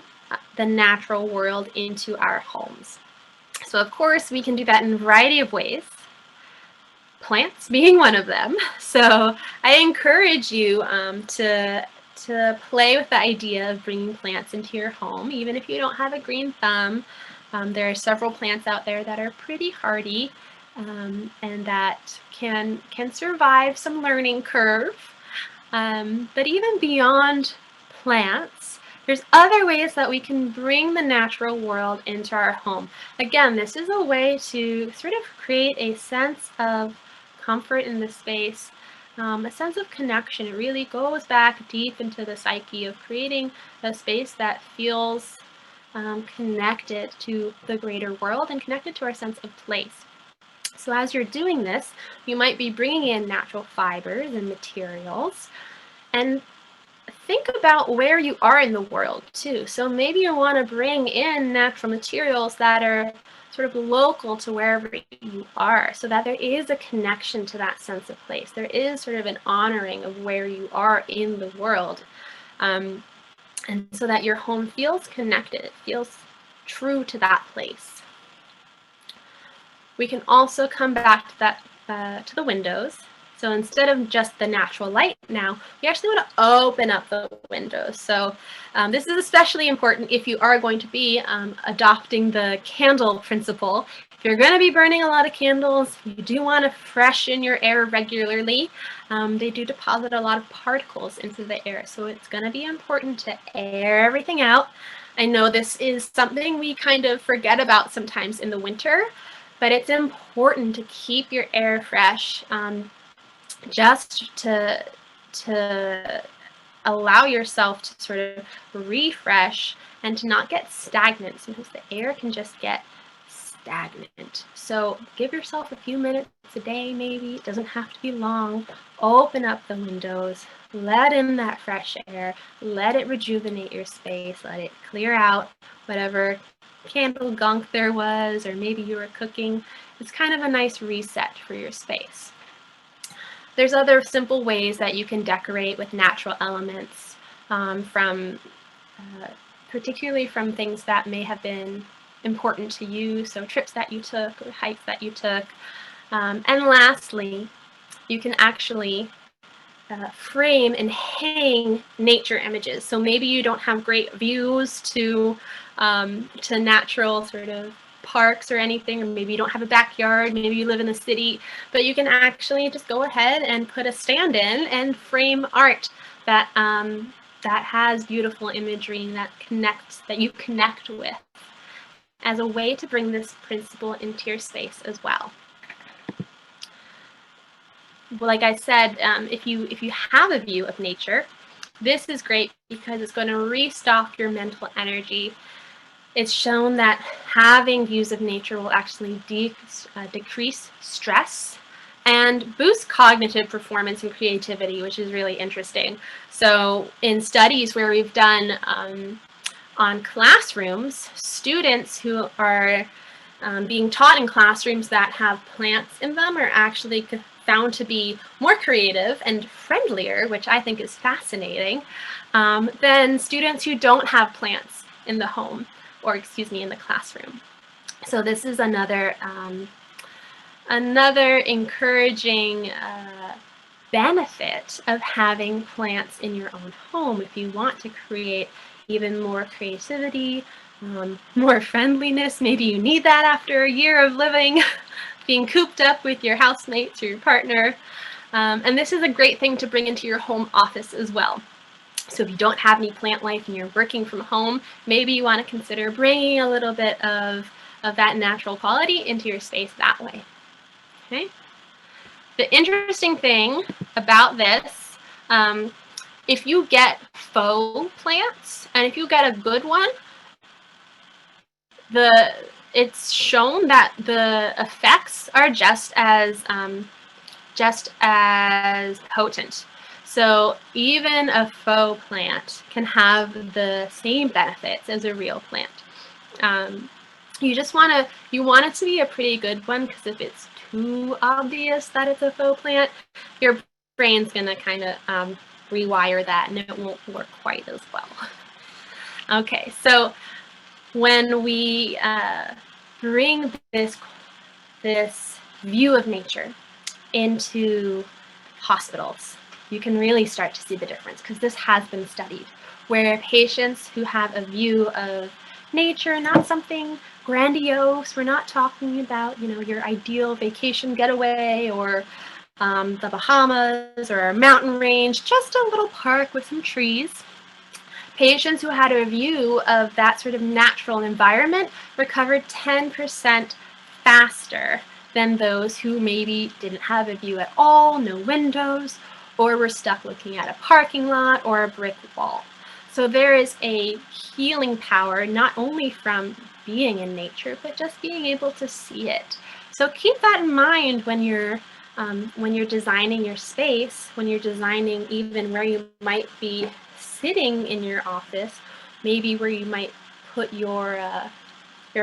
the natural world into our homes. So of course, we can do that in a variety of ways, plants being one of them. So I encourage you to play with the idea of bringing plants into your home, even if you don't have a green thumb. There are several plants out there that are pretty hardy and that can survive some learning curve. But even beyond plants, there's other ways that we can bring the natural world into our home. Again, this is a way to sort of create a sense of comfort in the space, a sense of connection. It really goes back deep into the psyche of creating a space that feels connected to the greater world and connected to our sense of place. So as you're doing this, you might be bringing in natural fibers and materials, and think about where you are in the world too. So maybe you want to bring in natural materials that are sort of local to wherever you are, so that there is a connection to that sense of place. There is sort of an honoring of where you are in the world, and so that your home feels connected, it feels true to that place. We can also come back to that to the windows. So instead of just the natural light now, we actually want to open up the windows. So this is especially important if you are going to be adopting the candle principle. If you're going to be burning a lot of candles, you do want to freshen your air regularly. They do deposit a lot of particles into the air, so it's going to be important to air everything out. I know this is something we kind of forget about sometimes in the winter, but it's important to keep your air fresh. Just to allow yourself to sort of refresh and to not get stagnant. Sometimes the air can just get stagnant. So give yourself a few minutes a day, maybe. It doesn't have to be long. Open up the windows, let in that fresh air, let it rejuvenate your space, let it clear out whatever candle gunk there was, or maybe you were cooking. It's kind of a nice reset for your space. There's other simple ways that you can decorate with natural elements, particularly from things that may have been important to you, so trips that you took or hikes that you took. And lastly, you can actually frame and hang nature images. So maybe you don't have great views to natural sort of parks or anything, or maybe you don't have a backyard, maybe you live in the city, but you can actually just go ahead and put a stand in and frame art that that has beautiful imagery that you connect with, as a way to bring this principle into your space as well. Well, like I said, if you have a view of nature, this is great because it's going to restock your mental energy. It's shown that having views of nature will actually decrease stress and boost cognitive performance and creativity, which is really interesting. So in studies where we've done on classrooms, students who are being taught in classrooms that have plants in them are actually found to be more creative and friendlier, which I think is fascinating, than students who don't have plants in the home, or excuse me, in the classroom. So this is another encouraging benefit of having plants in your own home if you want to create even more creativity, more friendliness. Maybe you need that after a year of living, being cooped up with your housemates or your partner. And this is a great thing to bring into your home office as well. So if you don't have any plant life and you're working from home, maybe you want to consider bringing a little bit of that natural quality into your space that way. Okay. The interesting thing about this, if you get faux plants, and if you get a good one, it's shown that the effects are just as potent. So even a faux plant can have the same benefits as a real plant. You want it to be a pretty good one, because if it's too obvious that it's a faux plant, your brain's gonna kind of rewire that, and it won't work quite as well. Okay, so when we bring this view of nature into hospitals, you can really start to see the difference, because this has been studied, where patients who have a view of nature, not something grandiose, we're not talking about, you know, your ideal vacation getaway or the Bahamas or a mountain range, just a little park with some trees. Patients who had a view of that sort of natural environment recovered 10% faster than those who maybe didn't have a view at all, no windows, or were stuck looking at a parking lot or a brick wall. So there is a healing power, not only from being in nature, but just being able to see it. So keep that in mind when you're designing your space, when you're designing even where you might be sitting in your office, maybe where you might put your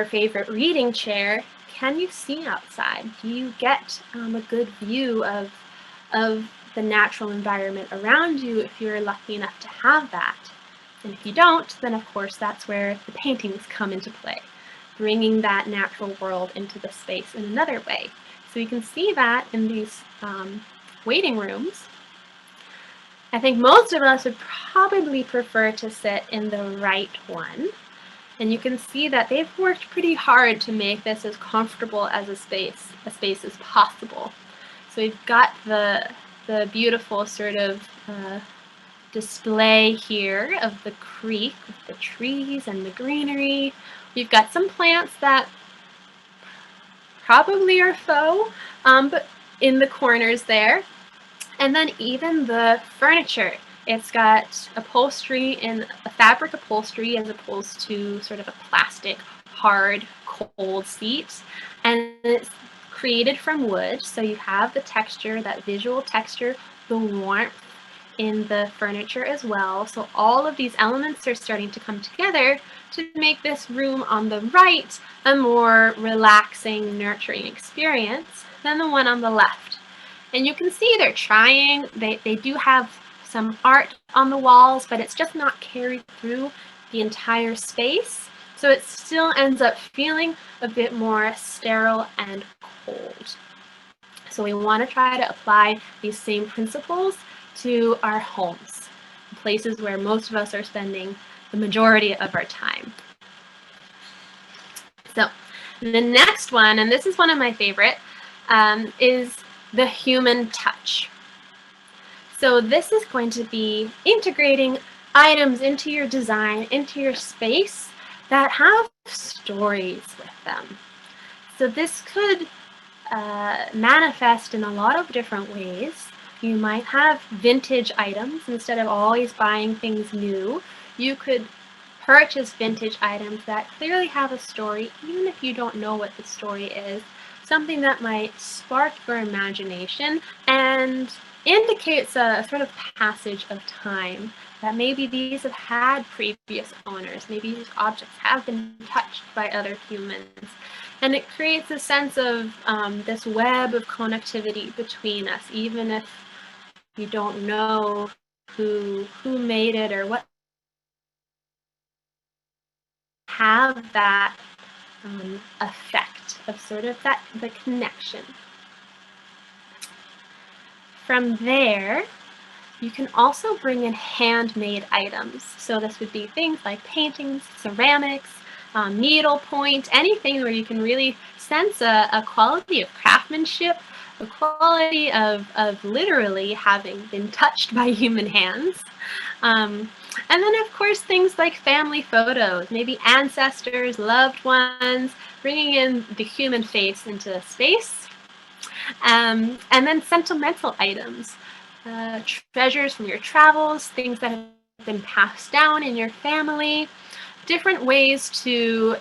favorite reading chair. Can you see outside? Do you get a good view of the natural environment around you if you're lucky enough to have that? And if you don't, then of course that's where the paintings come into play, bringing that natural world into the space in another way. So you can see that in these waiting rooms. I think most of us would probably prefer to sit in the right one. And you can see that they've worked pretty hard to make this as comfortable as a space as possible. So we've got the beautiful sort of display here of the creek with the trees and the greenery. We've got some plants that probably are faux, but in the corners there. And then even the furniture, it's got upholstery in a fabric upholstery as opposed to sort of a plastic, hard, cold seat. And it's created from wood, so you have the texture, that visual texture, the warmth, in the furniture as well. So all of these elements are starting to come together to make this room on the right a more relaxing, nurturing experience than the one on the left. And you can see they're trying. They do have some art on the walls, but it's just not carried through the entire space. So it still ends up feeling a bit more sterile and cold. So we want to try to apply these same principles to our homes, places where most of us are spending the majority of our time. So the next one, and this is one of my favorite, is the human touch. So this is going to be integrating items into your design, into your space that have stories with them. So this could manifest in a lot of different ways. You might have vintage items. Instead of always buying things new, you could purchase vintage items that clearly have a story, even if you don't know what the story is, something that might spark your imagination and indicates a sort of passage of time, that maybe these have had previous owners, maybe these objects have been touched by other humans. And it creates a sense of this web of connectivity between us, even if you don't know who made it or what. Have that effect of sort of the connection. From there, you can also bring in handmade items. So this would be things like paintings, ceramics, needlepoint, anything where you can really sense a quality of craftsmanship, a quality of literally having been touched by human hands. And then, of course, things like family photos, maybe ancestors, loved ones, bringing in the human face into space. And then sentimental items, treasures from your travels, things that have been passed down in your family, different ways to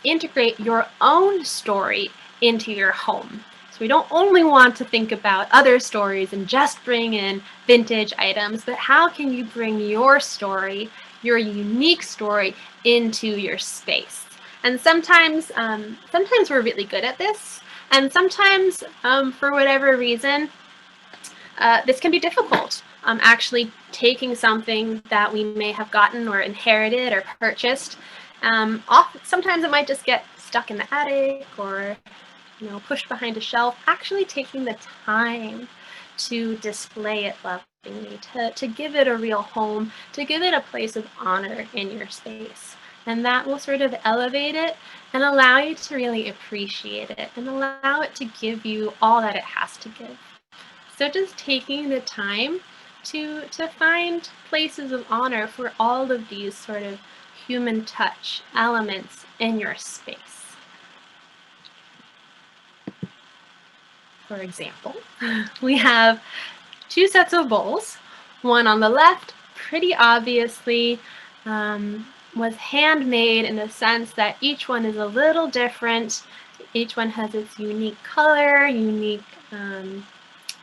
integrate your own story into your home. So we don't only want to think about other stories and just bring in vintage items, but how can you bring your story, your unique story, into your space? And sometimes we're really good at this, and sometimes for whatever reason, this can be difficult. Actually taking something that we may have gotten or inherited or purchased. Sometimes it might just get stuck in the attic or pushed behind a shelf. Actually taking the time to display it lovingly, to give it a real home, to give it a place of honor in your space. And that will sort of elevate it and allow you to really appreciate it and allow it to give you all that it has to give. So just taking the time to find places of honor for all of these sort of human touch elements in your space. For example, we have two sets of bowls. One on the left, pretty obviously, was handmade in the sense that each one is a little different. Each one has its unique color, unique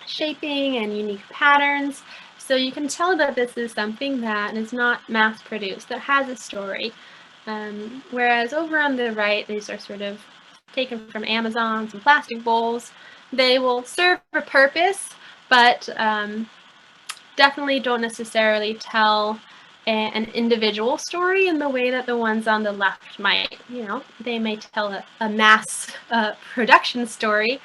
shaping, and unique patterns. So you can tell that this is something that is not mass-produced, that has a story. Whereas over on the right, these are sort of taken from Amazon, some plastic bowls. They will serve a purpose, but definitely don't necessarily tell an individual story in the way that the ones on the left might. They may tell a mass production story,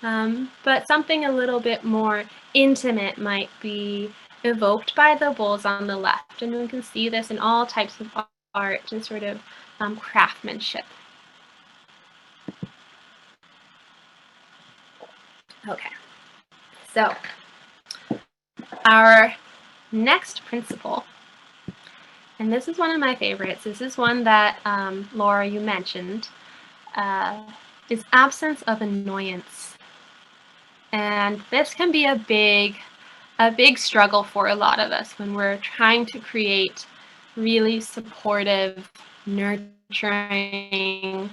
but something a little bit more intimate might be evoked by the bowls on the left. And we can see this in all types of art and sort of craftsmanship. Okay, so our next principle, and this is one of my favorites, this is one that Laura, you mentioned, is absence of annoyance. And this can be a big struggle for a lot of us when we're trying to create really supportive, nurturing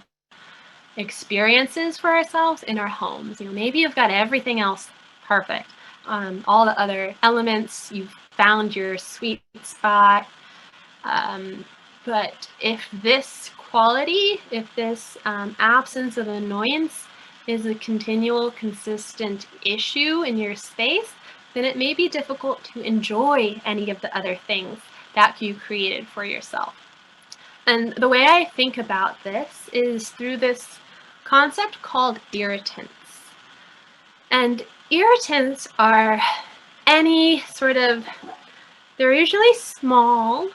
experiences for ourselves in our homes. Maybe you've got everything else perfect, all the other elements. You've found your sweet spot. But if this quality, if this absence of annoyance is a continual, consistent issue in your space, then it may be difficult to enjoy any of the other things that you created for yourself. And the way I think about this is through this concept called irritants. And irritants are any sort of, they're usually small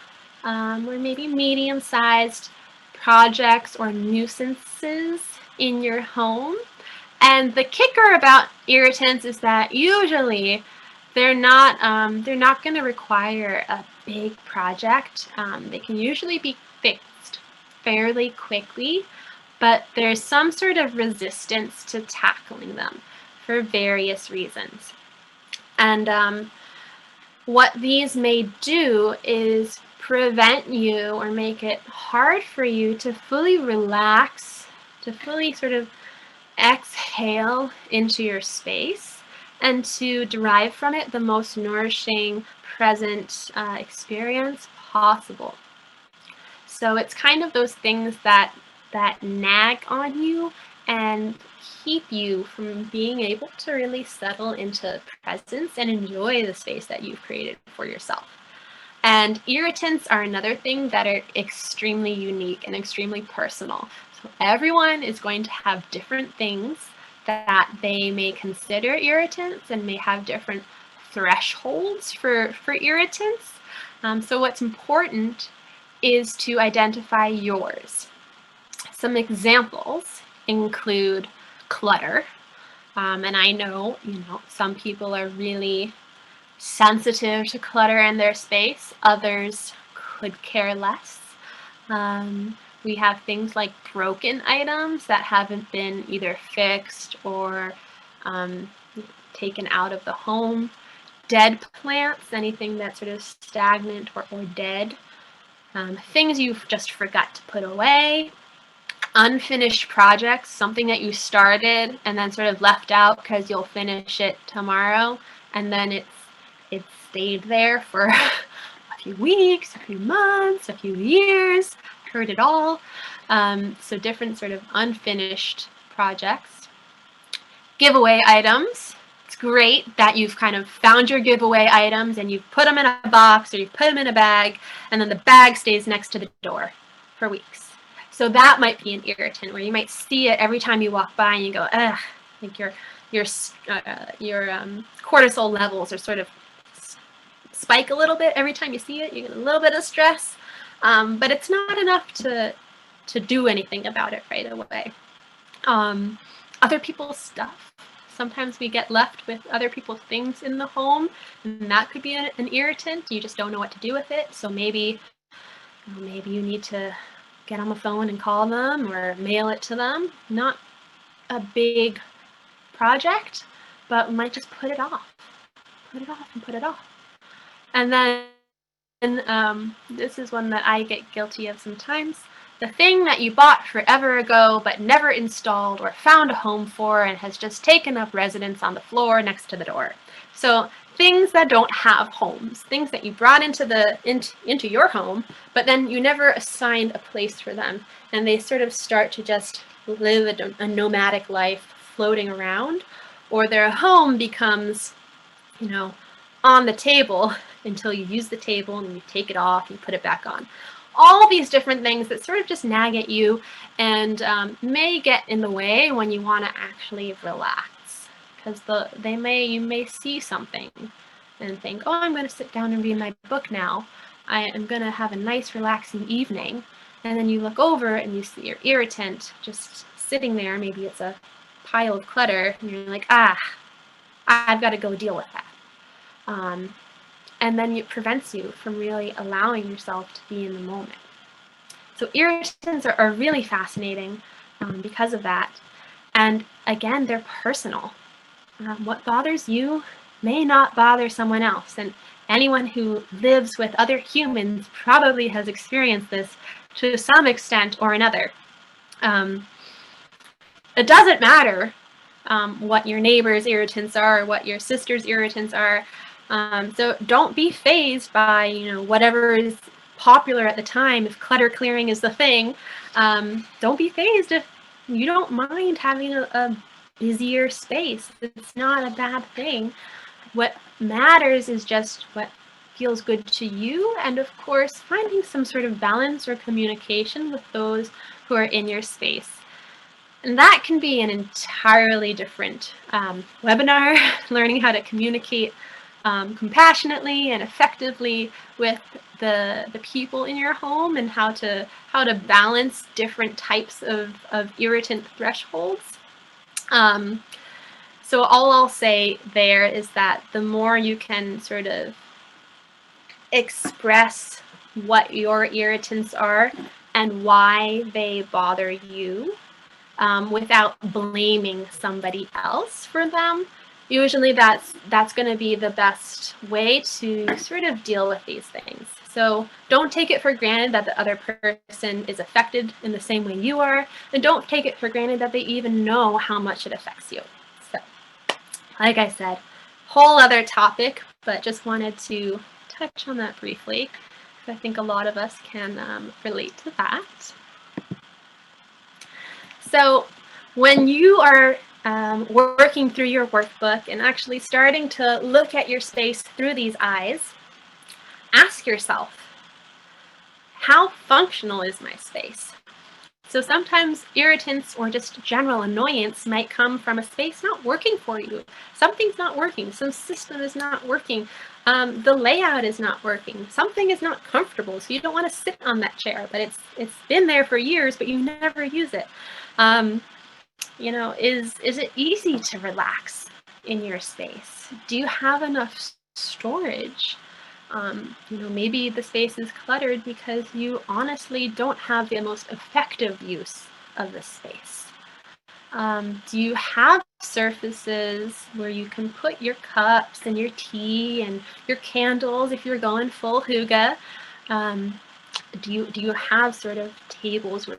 or maybe medium-sized projects or nuisances in your home. And the kicker about irritants is that usually they're not going to require a big project. They can usually be fixed fairly quickly, but there's some sort of resistance to tackling them for various reasons. And what these may do is prevent you or make it hard for you to fully relax, to fully sort of exhale into your space and to derive from it the most nourishing present experience possible. So it's kind of those things that nag on you and keep you from being able to really settle into presence and enjoy the space that you've created for yourself. And irritants are another thing that are extremely unique and extremely personal. So everyone is going to have different things that they may consider irritants and may have different thresholds for irritants. So what's important is to identify yours. Some examples include clutter. And I know, some people are really sensitive to clutter in their space. Others could care less. We have things like broken items that haven't been either fixed or taken out of the home. Dead plants, anything that's sort of stagnant or dead. Things you've just forgot to put away. Unfinished projects, something that you started and then sort of left out because you'll finish it tomorrow, and then it's stayed there for a few weeks, a few months, a few years. Heard it all. So different sort of unfinished projects. Giveaway items. It's great that you've kind of found your giveaway items and you've put them in a box or you've put them in a bag, and then the bag stays next to the door for weeks. So that might be an irritant where you might see it every time you walk by and you go, ugh, like your cortisol levels are sort of spike a little bit every time you see it. You get a little bit of stress, but it's not enough to do anything about it right away. Other people's stuff. Sometimes we get left with other people's things in the home, and that could be an irritant. You just don't know what to do with it. So maybe you need to get on the phone and call them or mail it to them. Not a big project, but we might just put it off. Put it off and put it off. And then this is one that I get guilty of sometimes. The thing that you bought forever ago but never installed or found a home for and has just taken up residence on the floor next to the door. So things that don't have homes, things that you brought into your home, but then you never assigned a place for them, and they sort of start to just live a nomadic life floating around, or their home becomes, on the table until you use the table and you take it off and put it back on. All these different things that sort of just nag at you and may get in the way when you want to actually relax. Because you may see something and think, oh, I'm going to sit down and read my book now. I am going to have a nice relaxing evening. And then you look over and you see your irritant just sitting there. Maybe it's a pile of clutter and you're like, I've got to go deal with that. And then it prevents you from really allowing yourself to be in the moment. So irritants are really fascinating because of that. And again, they're personal. What bothers you may not bother someone else. And anyone who lives with other humans probably has experienced this to some extent or another. It doesn't matter what your neighbor's irritants are, or what your sister's irritants are. So don't be fazed by, you know, whatever is popular at the time. If clutter clearing is the thing, don't be fazed if you don't mind having a busier space. It's not a bad thing. What matters is just what feels good to you, and of course finding some sort of balance or communication with those who are in your space. And that can be an entirely different webinar, learning how to communicate compassionately and effectively with the people in your home, and how to balance different types of irritant thresholds. So all I'll say there is that the more you can sort of express what your irritants are and why they bother you, without blaming somebody else for them, usually that's going to be the best way to sort of deal with these things. So don't take it for granted that the other person is affected in the same way you are, and don't take it for granted that they even know how much it affects you. So, like I said, whole other topic, but just wanted to touch on that briefly, because I think a lot of us can relate to that. So when you are working through your workbook and actually starting to look at your space through these eyes, ask yourself, how functional is my space? So sometimes irritants or just general annoyance might come from a space not working for you. Something's not working. Some system is not working. The layout is not working. Something is not comfortable, so you don't want to sit on that chair, but it's been there for years, but you never use it. You know, is it easy to relax in your space? Do you have enough storage? You know, maybe the space is cluttered because you honestly don't have the most effective use of the space. Do you have surfaces where you can put your cups and your tea and your candles if you're going full hoo-gah? Do you have sort of tables where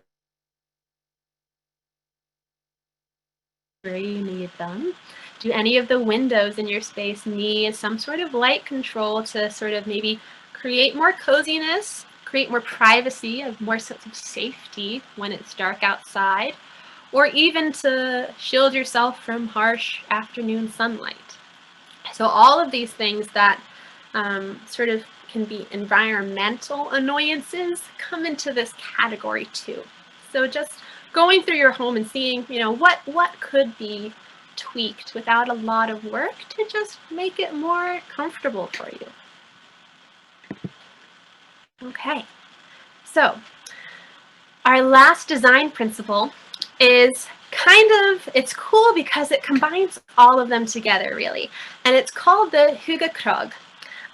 you need them? Do any of the windows in your space need some sort of light control to sort of maybe create more coziness, create more privacy, have more sense of safety when it's dark outside, or even to shield yourself from harsh afternoon sunlight? So all of these things that sort of can be environmental annoyances come into this category too. So just going through your home and seeing, you know, what could be tweaked without a lot of work to just make it more comfortable for you. Okay, so our last design principle is it's cool because it combines all of them together, really. And it's called the hoo-gah.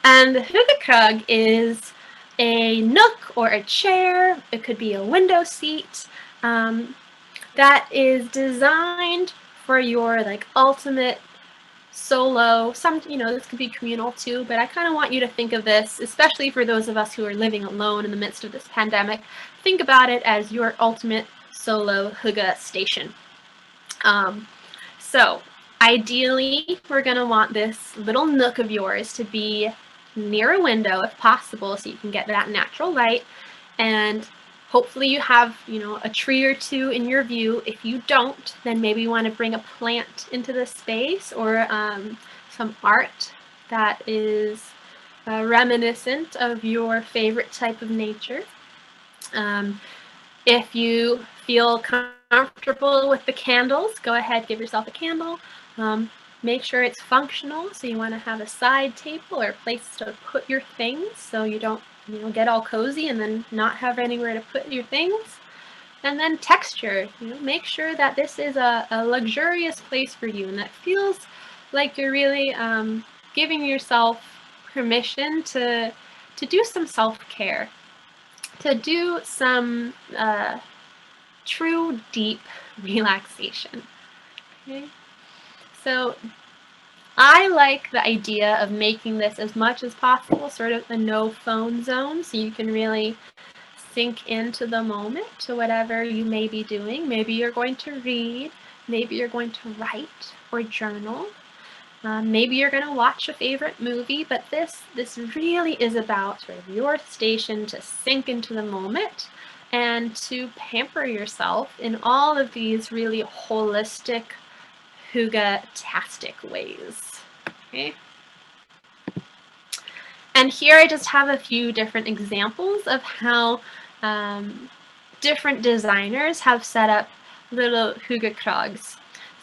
And the hoo-gah is a nook or a chair. It could be a window seat that is designed for your like ultimate solo. You know, this could be communal too, but I kind of want you to think of this, especially for those of us who are living alone in the midst of this pandemic. Think about it as your ultimate solo hoo-gah station. So ideally, we're going to want this little nook of yours to be near a window if possible, so you can get that natural light. And hopefully you have, you know, a tree or two in your view. If you don't, then maybe you want to bring a plant into the space, or some art that is reminiscent of your favorite type of nature. If you feel comfortable with the candles, go ahead, give yourself a candle. Make sure it's functional, so you want to have a side table or a place to put your things, so you don't, you know, get all cozy and then not have anywhere to put your things. And then texture, you know, make sure that this is a luxurious place for you and that feels like you're really giving yourself permission to do some self-care, to do some true deep relaxation. Okay, so I like the idea of making this as much as possible sort of a no phone zone, so you can really sink into the moment, to whatever you may be doing. Maybe you're going to read, Maybe you're going to write or journal. Maybe you're going to watch a favorite movie, but this really is about sort of your station to sink into the moment and to pamper yourself in all of these really holistic, hygge-tastic ways. Okay. And here I just have a few different examples of how different designers have set up little hygge-krags.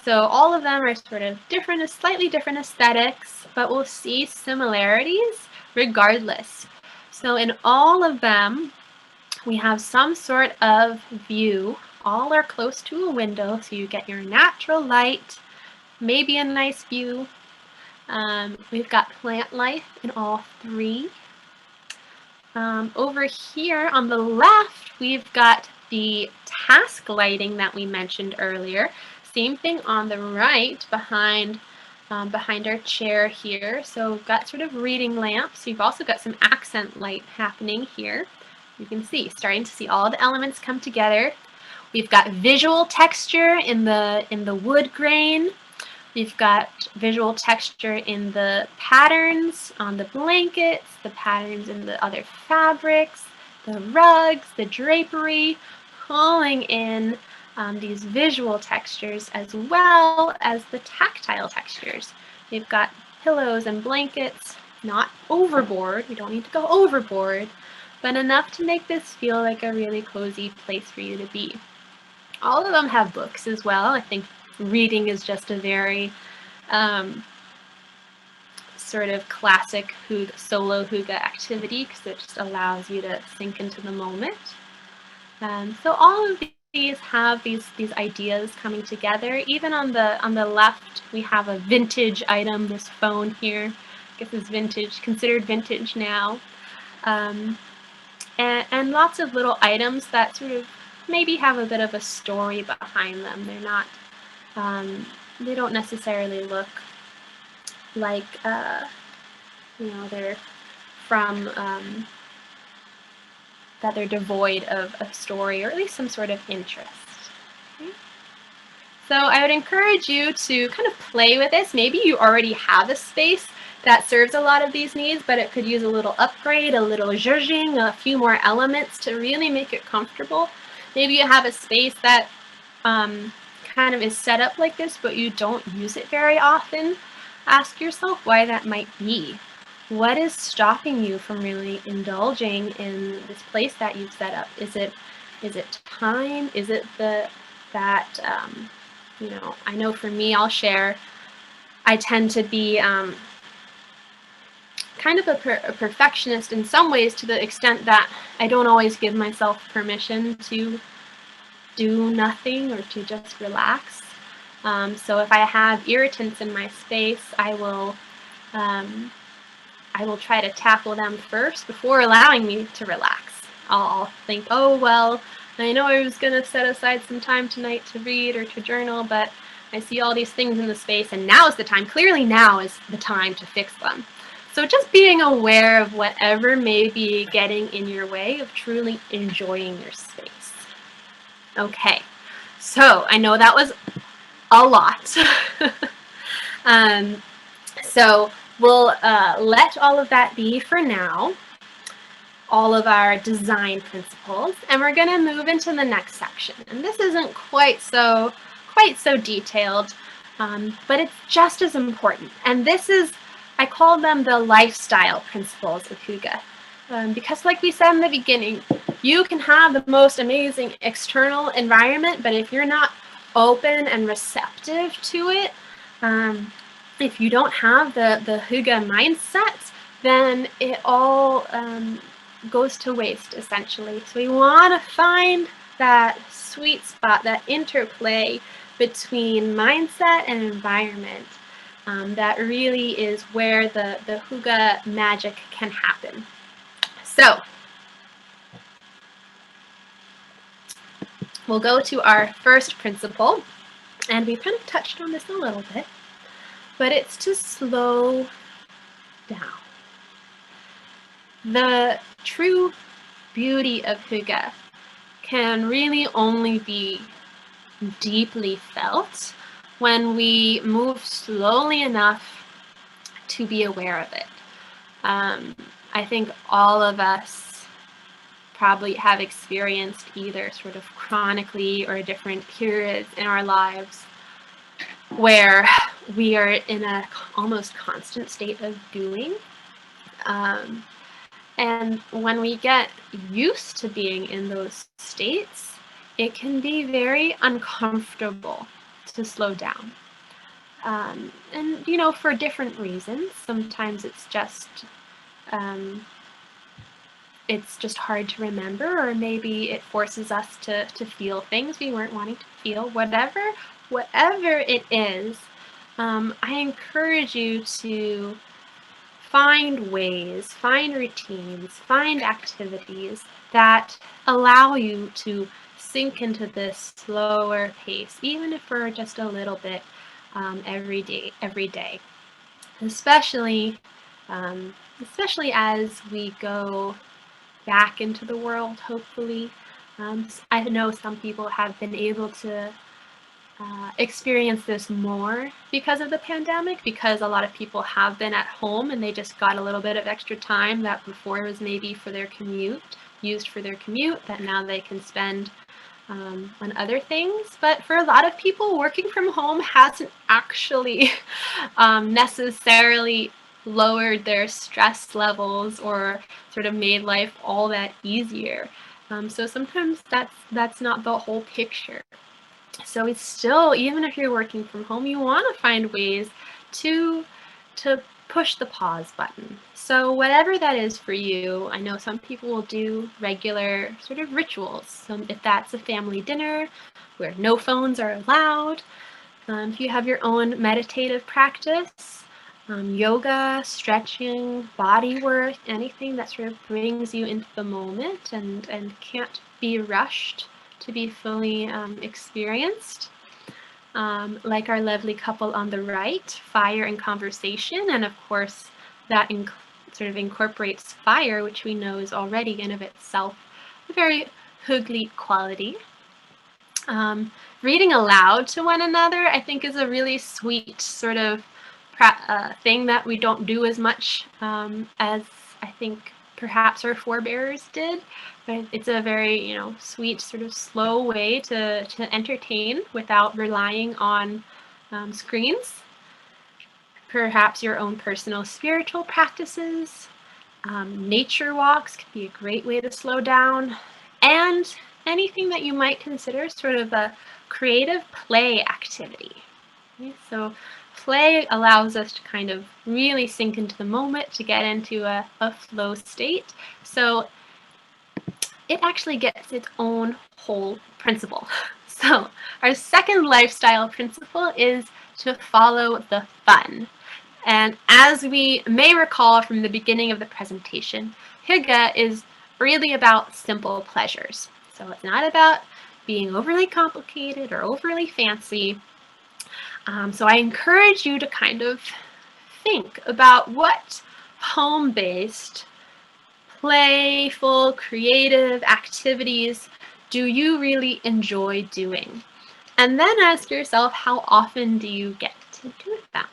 So all of them are sort of different, slightly different aesthetics, but we'll see similarities regardless. So in all of them, we have some sort of view. All are close to a window, so you get your natural light, maybe a nice view. We've got plant life in all three. Over here on the left, we've got the task lighting that we mentioned earlier. Same thing on the right behind our chair here. So we've got sort of reading lamps. You've also got some accent light happening here. You can see, starting to see all the elements come together. We've got visual texture in the wood grain. We've got visual texture in the patterns on the blankets, the patterns in the other fabrics, the rugs, the drapery, pulling in these visual textures as well as the tactile textures. We've got pillows and blankets, not overboard, we don't need to go overboard, but enough to make this feel like a really cozy place for you to be. All of them have books as well. I think reading is just a very sort of classic solo hygge activity because it just allows you to sink into the moment. So all of these have these ideas coming together. Even on the left, we have a vintage item, this phone here. I guess it's vintage, considered vintage now. And lots of little items that sort of maybe have a bit of a story behind them. They're not, they don't necessarily look like, you know, they're from, that they're devoid of a story or at least some sort of interest. Okay. So I would encourage you to kind of play with this. Maybe you already have a space that serves a lot of these needs, but it could use a little upgrade, a little zhuzhing, a few more elements to really make it comfortable. Maybe you have a space that kind of is set up like this, but you don't use it very often. Ask yourself why that might be. What is stopping you from really indulging in this place that you've set up? Is it time? Is it you know, I know for me, I'll share, I tend to be kind of a perfectionist in some ways, to the extent that I don't always give myself permission to do nothing or to just relax. So if I have irritants in my space, I will try to tackle them first before allowing me to relax. I'll think, oh, well, I know I was going to set aside some time tonight to read or to journal, but I see all these things in the space, and now is the time. Clearly now is the time to fix them. So just being aware of whatever may be getting in your way of truly enjoying your space. Okay, so I know that was a lot. So we'll let all of that be for now, all of our design principles, and we're going to move into the next section. And this isn't quite so detailed, but it's just as important. And this is, I call them the lifestyle principles of hygge. Because like we said in the beginning, you can have the most amazing external environment, but if you're not open and receptive to it, if you don't have the hygge mindset, then it all goes to waste, essentially. So we want to find that sweet spot, that interplay between mindset and environment. That really is where the hygge magic can happen. So we'll go to our first principle, and we've kind of touched on this a little bit, but it's to slow down. The true beauty of hygge can really only be deeply felt when we move slowly enough to be aware of it. I think all of us probably have experienced either sort of chronically or different periods in our lives where we are in a almost constant state of doing. And when we get used to being in those states, it can be very uncomfortable to slow down. And, you know, for different reasons. Sometimes it's just hard to remember, or maybe it forces us to feel things we weren't wanting to feel. Whatever it is, I encourage you to find ways, find routines, find activities that allow you to sink into this slower pace, even if for just a little bit, every day, especially as we go back into the world, hopefully. I know some people have been able to experience this more because of the pandemic, because a lot of people have been at home and they just got a little bit of extra time that before was maybe for their commute, used for their commute, that now they can spend on other things. But for a lot of people, working from home hasn't actually necessarily lowered their stress levels or sort of made life all that easier. So sometimes that's not the whole picture. So it's still, even if you're working from home, you want to find ways to push the pause button. So whatever that is for you, I know some people will do regular sort of rituals. So if that's a family dinner where no phones are allowed, if you have your own meditative practice, yoga, stretching, body work, anything that sort of brings you into the moment and can't be rushed to be fully experienced. Like our lovely couple on the right, fire and conversation, and of course that sort of incorporates fire, which we know is already in of itself a very hygge quality. Reading aloud to one another, I think, is a really sweet sort of thing that we don't do as much as I think perhaps our forebears did. But it's a very, you know, sweet sort of slow way to entertain without relying on screens. Perhaps your own personal spiritual practices. Nature walks can be a great way to slow down. And anything that you might consider sort of a creative play activity. Okay? So play allows us to kind of really sink into the moment, to get into a flow state. So it actually gets its own whole principle. So our second lifestyle principle is to follow the fun. And as we may recall from the beginning of the presentation, hygge is really about simple pleasures. So it's not about being overly complicated or overly fancy. So I encourage you to kind of think about what home-based, playful, creative activities do you really enjoy doing? And then ask yourself, how often do you get to do them?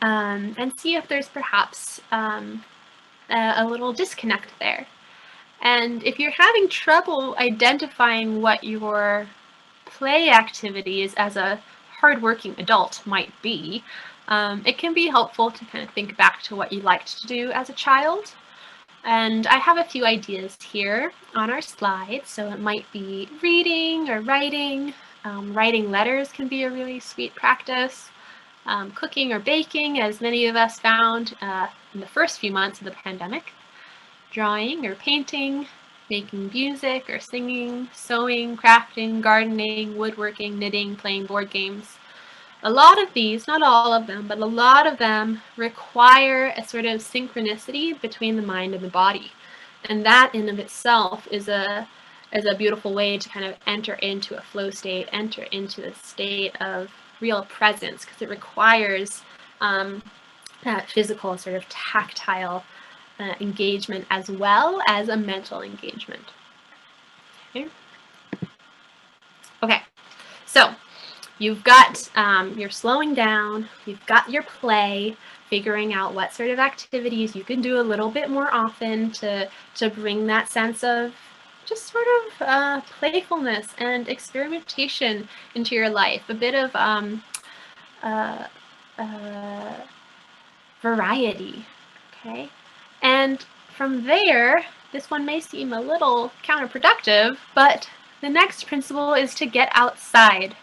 And see if there's perhaps a little disconnect there. And if you're having trouble identifying what your play activities as a hardworking adult might be, it can be helpful to kind of think back to what you liked to do as a child. And I have a few ideas here on our slide. So it might be reading or writing. Writing letters can be a really sweet practice. Cooking or baking, as many of us found in the first few months of the pandemic. Drawing or painting, making music or singing, sewing, crafting, gardening, woodworking, knitting, playing board games. A lot of these, not all of them, but a lot of them require a sort of synchronicity between the mind and the body. And that in of itself is a beautiful way to kind of enter into a flow state, enter into a state of real presence, because it requires that physical sort of tactile engagement as well as a mental engagement. Okay. So you've got, you're slowing down, you've got your play, figuring out what sort of activities you can do a little bit more often to bring that sense of just sort of playfulness and experimentation into your life, a bit of variety, okay? And from there, this one may seem a little counterproductive, but the next principle is to get outside.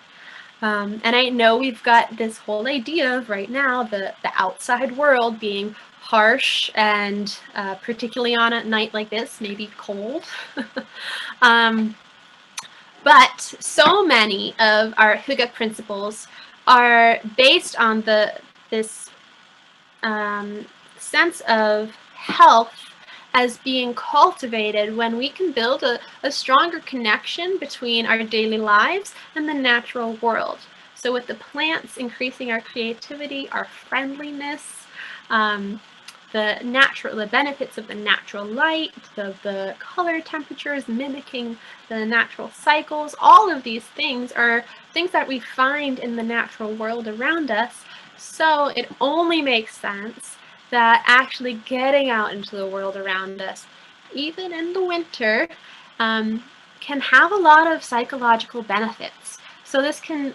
And I know we've got this whole idea of right now the outside world being harsh and particularly on a night like this, maybe cold. But so many of our hygge principles are based on this sense of health as being cultivated when we can build a stronger connection between our daily lives and the natural world. So with the plants increasing our creativity, our friendliness, the benefits of the natural light, the color temperatures mimicking the natural cycles, all of these things are things that we find in the natural world around us. So it only makes sense that actually getting out into the world around us, even in the winter, can have a lot of psychological benefits. So this can,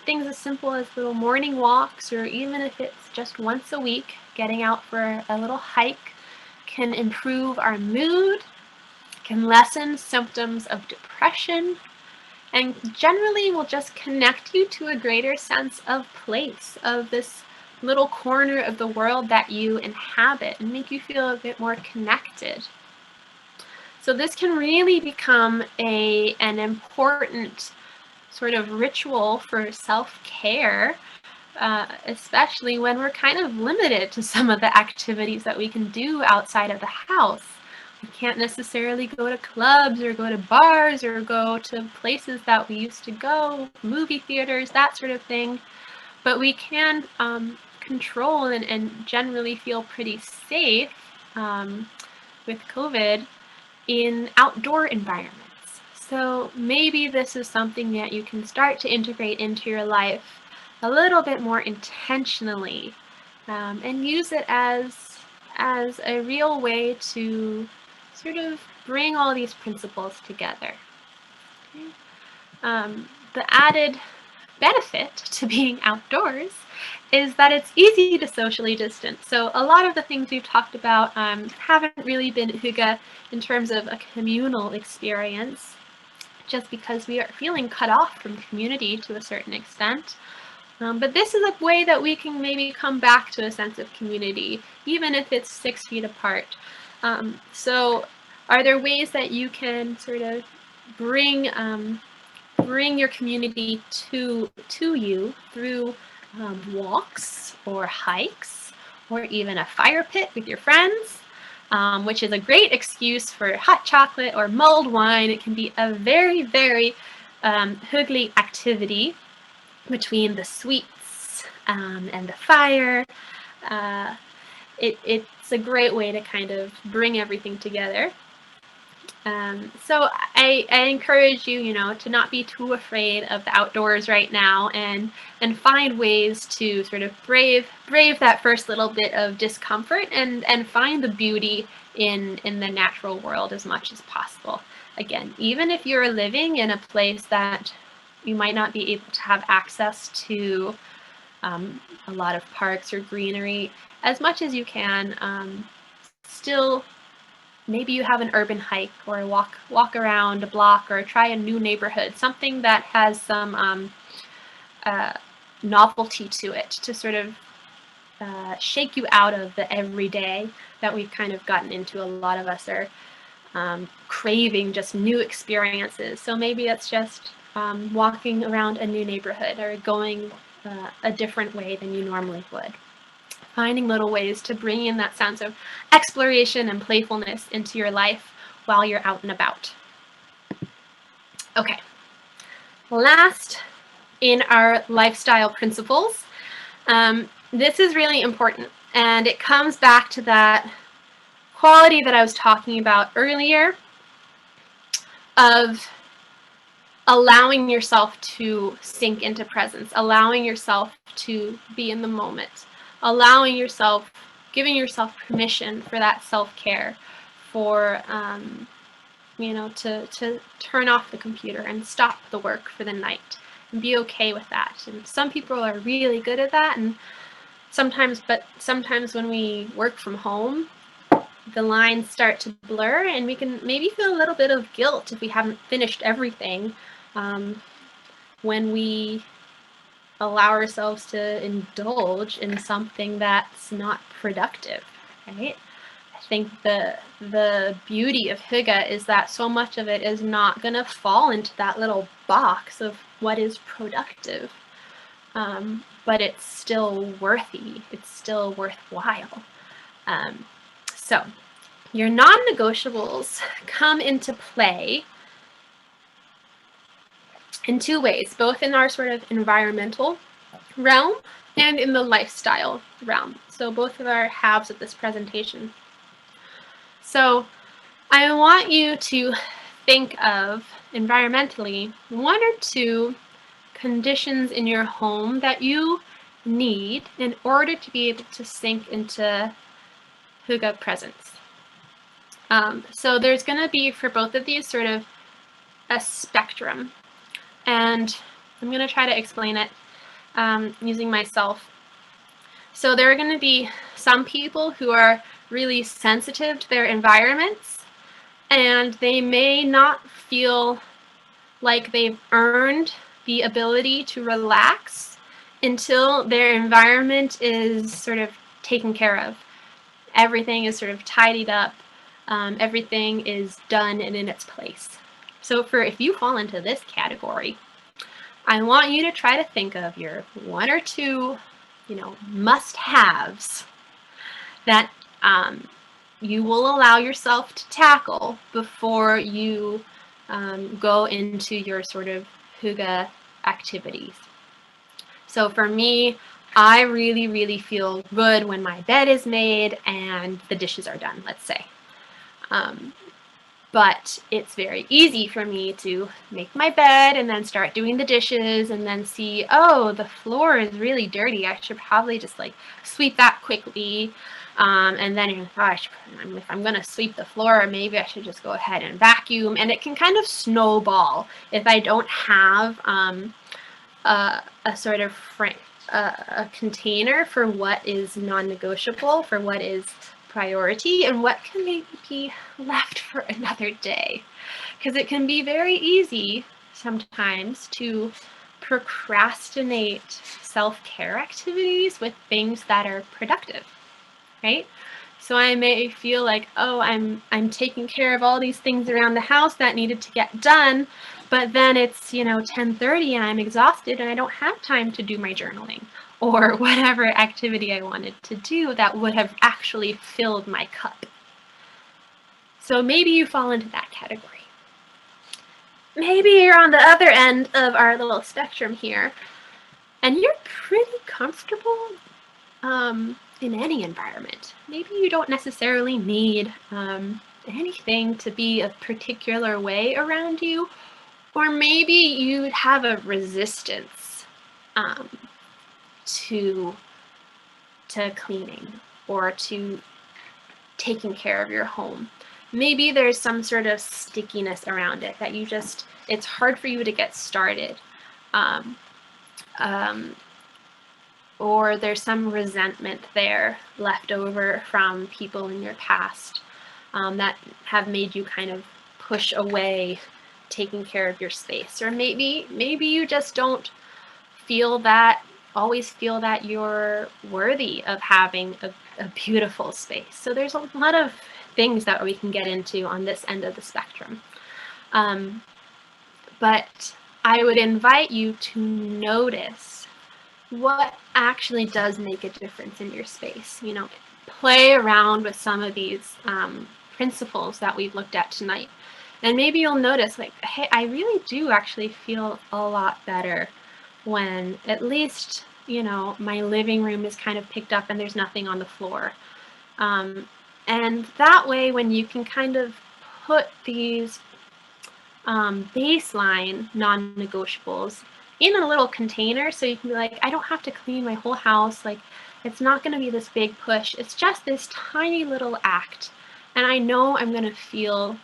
things as simple as little morning walks, or even if it's just once a week, getting out for a little hike, can improve our mood, can lessen symptoms of depression, and generally will just connect you to a greater sense of place, of this little corner of the world that you inhabit, and make you feel a bit more connected. So this can really become an important sort of ritual for self-care, especially when we're kind of limited to some of the activities that we can do outside of the house. We can't necessarily go to clubs or go to bars or go to places that we used to go, movie theaters, that sort of thing. But we can control and generally feel pretty safe with COVID in outdoor environments. So maybe this is something that you can start to integrate into your life a little bit more intentionally, and use it as a real way to sort of bring all these principles together. Okay? The added benefit to being outdoors is that it's easy to socially distance. So a lot of the things we've talked about haven't really been hygge in terms of a communal experience, just because we are feeling cut off from community to a certain extent. But this is a way that we can maybe come back to a sense of community, even if it's 6 feet apart. So are there ways that you can sort of bring your community to you through walks or hikes, or even a fire pit with your friends, which is a great excuse for hot chocolate or mulled wine. It can be a very, very hygge activity between the sweets and the fire. It's a great way to kind of bring everything together. So I encourage you, to not be too afraid of the outdoors right now, and find ways to sort of brave that first little bit of discomfort, and find the beauty in the natural world as much as possible. Again, even if you're living in a place that you might not be able to have access to a lot of parks or greenery, as much as you can, still, maybe you have an urban hike, or walk around a block, or try a new neighborhood, something that has some novelty to it, to sort of shake you out of the everyday that we've kind of gotten into. A lot of us are craving just new experiences. So maybe that's just walking around a new neighborhood, or going a different way than you normally would. Finding little ways to bring in that sense of exploration and playfulness into your life while you're out and about. Okay, last in our lifestyle principles, this is really important, and it comes back to that quality that I was talking about earlier of allowing yourself to sink into presence, allowing yourself to be in the moment, allowing yourself, giving yourself permission for that self-care, for to turn off the computer and stop the work for the night and be okay with that. And some people are really good at that, and sometimes when we work from home, the lines start to blur, and we can maybe feel a little bit of guilt if we haven't finished everything when we allow ourselves to indulge in something that's not productive, right? I think the beauty of hygge is that so much of it is not going to fall into that little box of what is productive, but it's still worthy, it's still worthwhile. So your non-negotiables come into play in two ways, both in our sort of environmental realm and in the lifestyle realm. So both of our halves of this presentation. So I want you to think of environmentally 1 or 2 conditions in your home that you need in order to be able to sink into hygge presence. So there's going to be, for both of these, sort of a spectrum, and I'm going to try to explain it using myself. So there are going to be some people who are really sensitive to their environments, and they may not feel like they've earned the ability to relax until their environment is sort of taken care of. Everything is sort of tidied up. Everything is done and in its place. So if you fall into this category, I want you to try to think of your 1 or 2, must-haves that you will allow yourself to tackle before you go into your sort of hygge activities. So for me, I really, really feel good when my bed is made and the dishes are done, let's say. But it's very easy for me to make my bed and then start doing the dishes and then see, oh, the floor is really dirty. I should probably just like sweep that quickly. And then, gosh, if I'm going to sweep the floor, maybe I should just go ahead and vacuum. And it can kind of snowball if I don't have a sort of a container for what is non-negotiable, for what is priority, and what can maybe be left for another day. Because it can be very easy sometimes to procrastinate self-care activities with things that are productive, right? So I may feel like, oh, I'm taking care of all these things around the house that needed to get done, but then it's 10:30 and I'm exhausted and I don't have time to do my journaling or whatever activity I wanted to do that would have actually filled my cup. So maybe you fall into that category. Maybe you're on the other end of our little spectrum here, and you're pretty comfortable in any environment. Maybe you don't necessarily need anything to be a particular way around you, or maybe you have a resistance to cleaning or to taking care of your home. Maybe there's some sort of stickiness around it that it's hard for you to get started. Or there's some resentment there left over from people in your past that have made you kind of push away taking care of your space. Or maybe you just don't always feel that you're worthy of having a beautiful space. So there's a lot of things that we can get into on this end of the spectrum. But I would invite you to notice what actually does make a difference in your space. Play around with some of these principles that we've looked at tonight. And maybe you'll notice, like, hey, I really do actually feel a lot better when at least, my living room is kind of picked up and there's nothing on the floor. And that way, when you can kind of put these baseline non-negotiables in a little container, so you can be like, I don't have to clean my whole house. Like, it's not going to be this big push. It's just this tiny little act, and I know I'm going to feel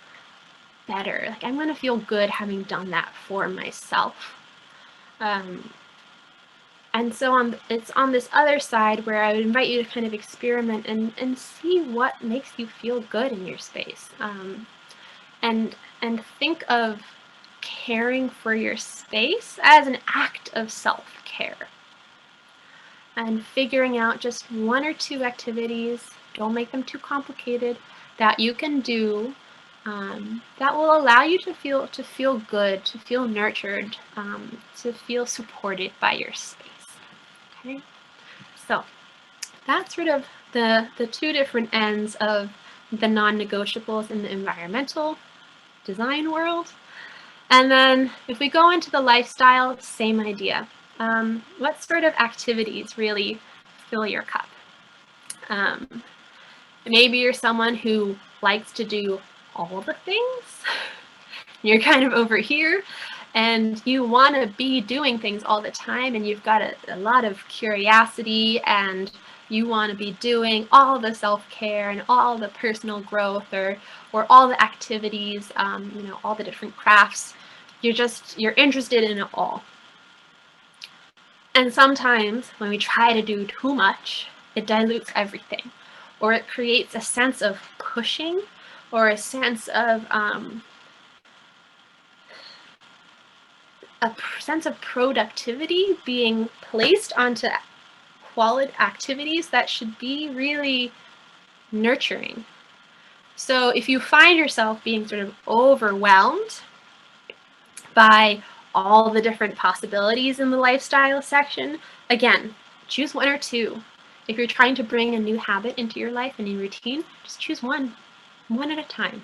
better. Like, I'm going to feel good having done that for myself. And so it's on this other side where I would invite you to kind of experiment and see what makes you feel good in your space. And think of caring for your space as an act of self-care. And figuring out just 1 or 2 activities, don't make them too complicated, that you can do that will allow you to feel good, to feel nurtured, to feel supported by your space. Okay, so that's sort of the 2 different ends of the non-negotiables in the environmental design world. And then if we go into the lifestyle, same idea. What sort of activities really fill your cup? Maybe you're someone who likes to do all the things. You're kind of over here and you want to be doing things all the time, and you've got a lot of curiosity, and you want to be doing all the self-care and all the personal growth, or all the activities, all the different crafts. You're interested in it all. And sometimes when we try to do too much, it dilutes everything, or it creates a sense of pushing, or a sense of productivity being placed onto quality activities that should be really nurturing. So if you find yourself being sort of overwhelmed by all the different possibilities in the lifestyle section, again, choose 1 or 2. If you're trying to bring a new habit into your life and your routine, just choose one at a time.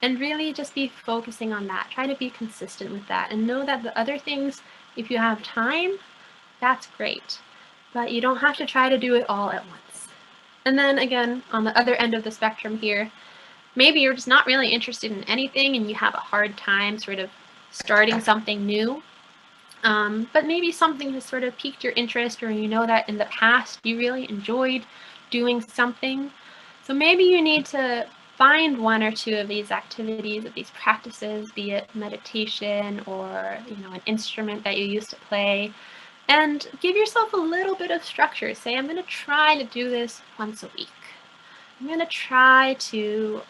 And really just be focusing on that. Try to be consistent with that, and know that the other things, if you have time, that's great. But you don't have to try to do it all at once. And then again, on the other end of the spectrum here, maybe you're just not really interested in anything and you have a hard time sort of starting something new. But maybe something has sort of piqued your interest, or you know that in the past you really enjoyed doing something. So maybe you need to find 1 or 2 of these activities, of these practices, be it meditation or an instrument that you used to play, and give yourself a little bit of structure. Say, I'm going to try to do this once a week. I'm going to try to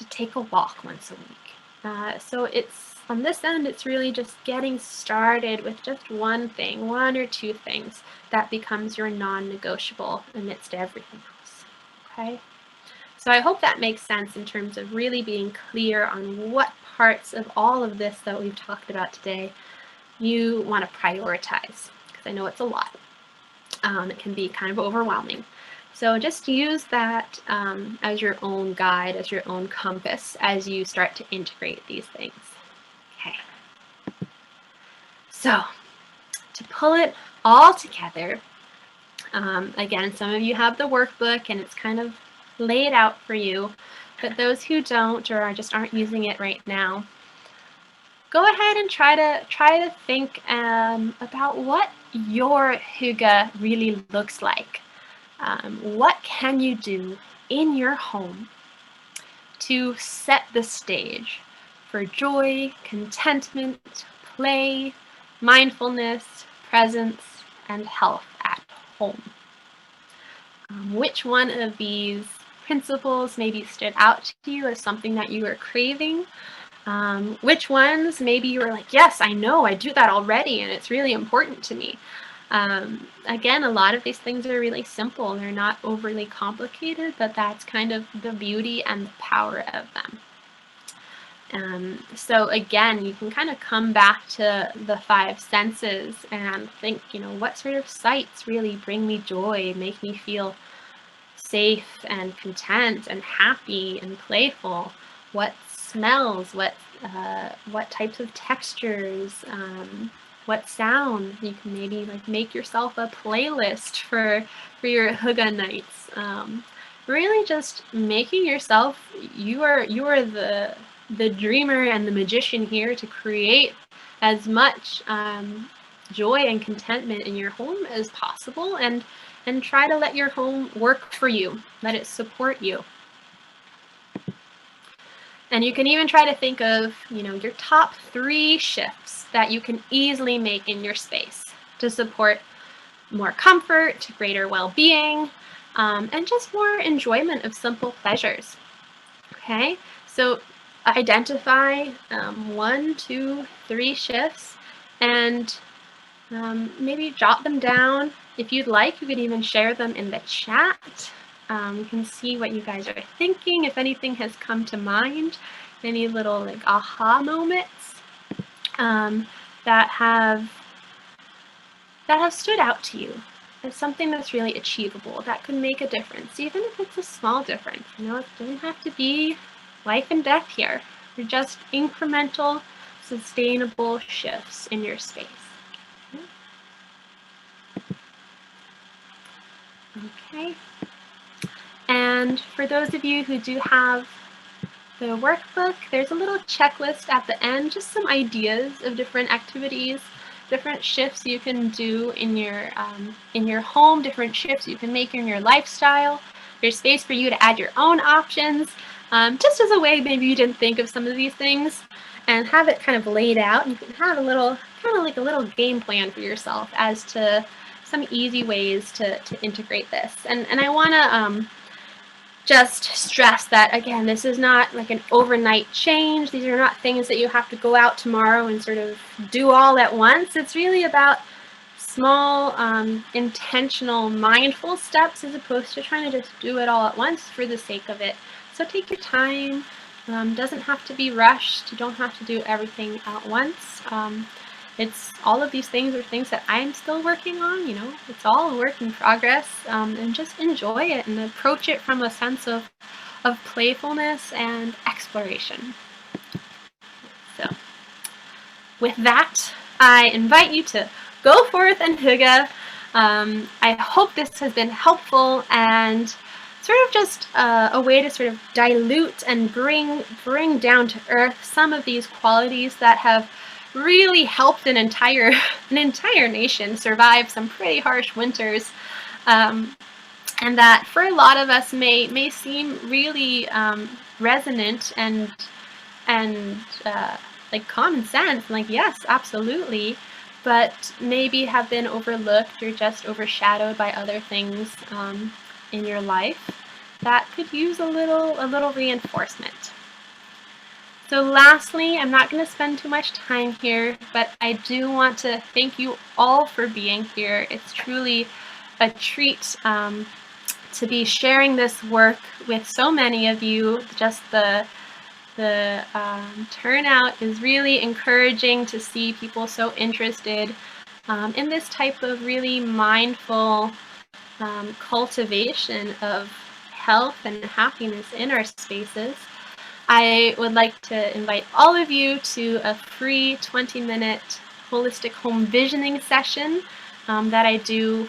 take a walk once a week. So it's on this end, it's really just getting started with just one thing, 1 or 2 things that becomes your non-negotiable amidst everything else. Okay. So I hope that makes sense in terms of really being clear on what parts of all of this that we've talked about today you want to prioritize, because I know it's a lot. It can be kind of overwhelming. So just use that as your own guide, as your own compass, as you start to integrate these things. Okay. So to pull it all together, again, some of you have the workbook and it's kind of laid out for you, but those who don't or just aren't using it right now, go ahead and try to think about what your hygge really looks like. What can you do in your home to set the stage for joy, contentment, play, mindfulness, presence, and health at home? Which one of these principles maybe stood out to you as something that you were craving? Which ones maybe you were like, yes, I know, I do that already, and it's really important to me. Again, a lot of these things are really simple. They're not overly complicated, but that's kind of the beauty and the power of them. So again, you can kind of come back to the 5 senses and think, what sort of sights really bring me joy, make me feel safe and content and happy and playful? What smells? What types of textures? What sound? You can maybe make yourself a playlist for your hygge nights. Really, just making yourself you are the dreamer and the magician here to create as much joy and contentment in your home as possible, and try to let your home work for you, let it support you. And you can even try to think of, your top 3 shifts that you can easily make in your space to support more comfort, greater well-being, and just more enjoyment of simple pleasures. Okay, so identify 1, 2, 3 shifts, and maybe jot them down. If you'd like, you could even share them in the chat. We can see what you guys are thinking, if anything has come to mind, any little like aha moments that have stood out to you as something that's really achievable, that could make a difference, even if it's a small difference. It doesn't have to be life and death here. They're just incremental, sustainable shifts in your space. Okay. And for those of you who do have the workbook, there's a little checklist at the end, just some ideas of different activities, different shifts you can do in your home, different shifts you can make in your lifestyle. There's space for you to add your own options, just as a way maybe you didn't think of some of these things, and have it kind of laid out. You can have a little, kind of like a little game plan for yourself as to some easy ways to integrate this. And I want to just stress that, again, this is not like an overnight change. These are not things that you have to go out tomorrow and sort of do all at once. It's really about small, intentional, mindful steps, as opposed to trying to just do it all at once for the sake of it. So take your time. Doesn't have to be rushed. You don't have to do everything at once. It's all of these things are things that I'm still working on, it's all a work in progress, and just enjoy it and approach it from a sense of playfulness and exploration. So with that, I invite you to go forth and hygge. I hope this has been helpful and sort of just a way to sort of dilute and bring down to earth some of these qualities that have really helped an entire nation survive some pretty harsh winters, and that for a lot of us may seem really resonant and like common sense, like yes, absolutely, but maybe have been overlooked or just overshadowed by other things in your life that could use a little reinforcement. So lastly, I'm not going to spend too much time here, but I do want to thank you all for being here. It's truly a treat to be sharing this work with so many of you. Just the turnout is really encouraging to see people so interested in this type of really mindful cultivation of health and happiness in our spaces. I would like to invite all of you to a free 20-minute holistic home visioning session that I do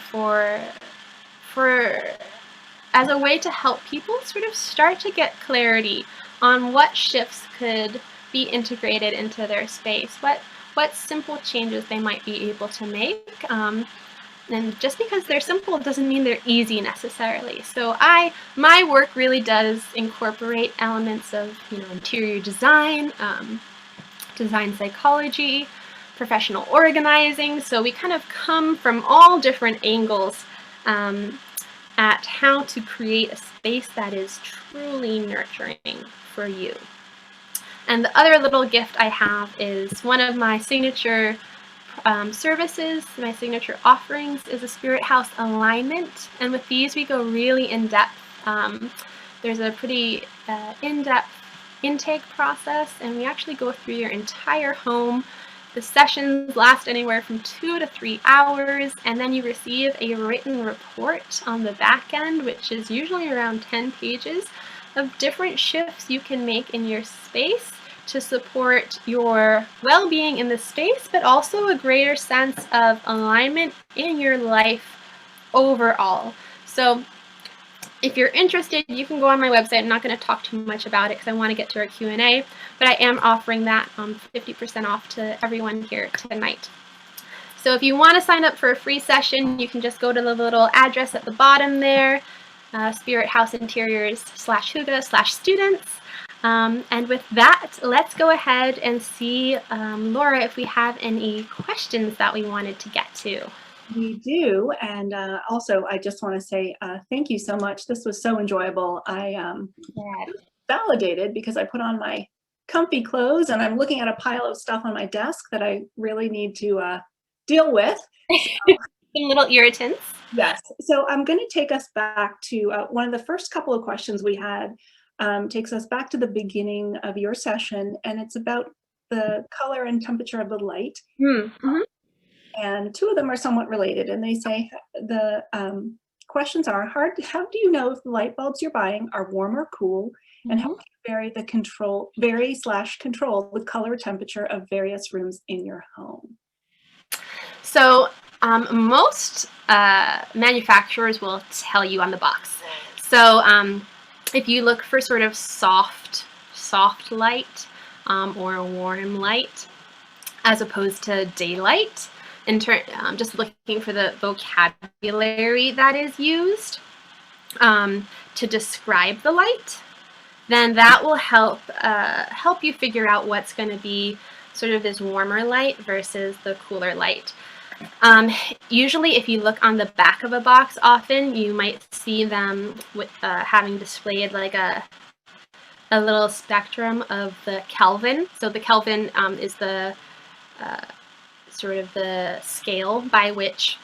as a way to help people sort of start to get clarity on what shifts could be integrated into their space, what simple changes they might be able to make. And just because they're simple doesn't mean they're easy necessarily. So my work really does incorporate elements of interior design, design psychology, professional organizing. So we kind of come from all different angles at how to create a space that is truly nurturing for you. And the other little gift I have is one of my signature services, my signature offerings is a SpiritHouse alignment, and with these we go really in depth. There's a pretty in-depth intake process, and we actually go through your entire home. The sessions last anywhere from 2 to 3 hours, and then you receive a written report on the back end, which is usually around 10 pages of different shifts you can make in your space to support your well-being in the space, but also a greater sense of alignment in your life overall. So if you're interested, you can go on my website. I'm not going to talk too much about it because I want to get to our Q&A, but I am offering that 50% off to everyone here tonight. So if you want to sign up for a free session, you can just go to the little address at the bottom there, SpiritHouse Interiors /hoo-gah/students. And with that, let's go ahead and see, Laura, if we have any questions that we wanted to get to. We do, and also I just want to say thank you so much. This was so enjoyable. I validated because I put on my comfy clothes and I'm looking at a pile of stuff on my desk that I really need to deal with. Some little irritants. Yes. So I'm going to take us back to one of the first couple of questions we had. Takes us back to the beginning of your session, and it's about the color and temperature of the light. Mm-hmm. And two of them are somewhat related, and they say the questions are: how do you know if the light bulbs you're buying are warm or cool, and how can you vary/control the color temperature of various rooms in your home? So most manufacturers will tell you on the box. So if you look for sort of soft light or warm light as opposed to daylight, just looking for the vocabulary that is used to describe the light, then that will help you figure out what's going to be sort of this warmer light versus the cooler light. Usually, if you look on the back of a box, often you might see them with having displayed like a little spectrum of the Kelvin. So the Kelvin is the sort of the scale by which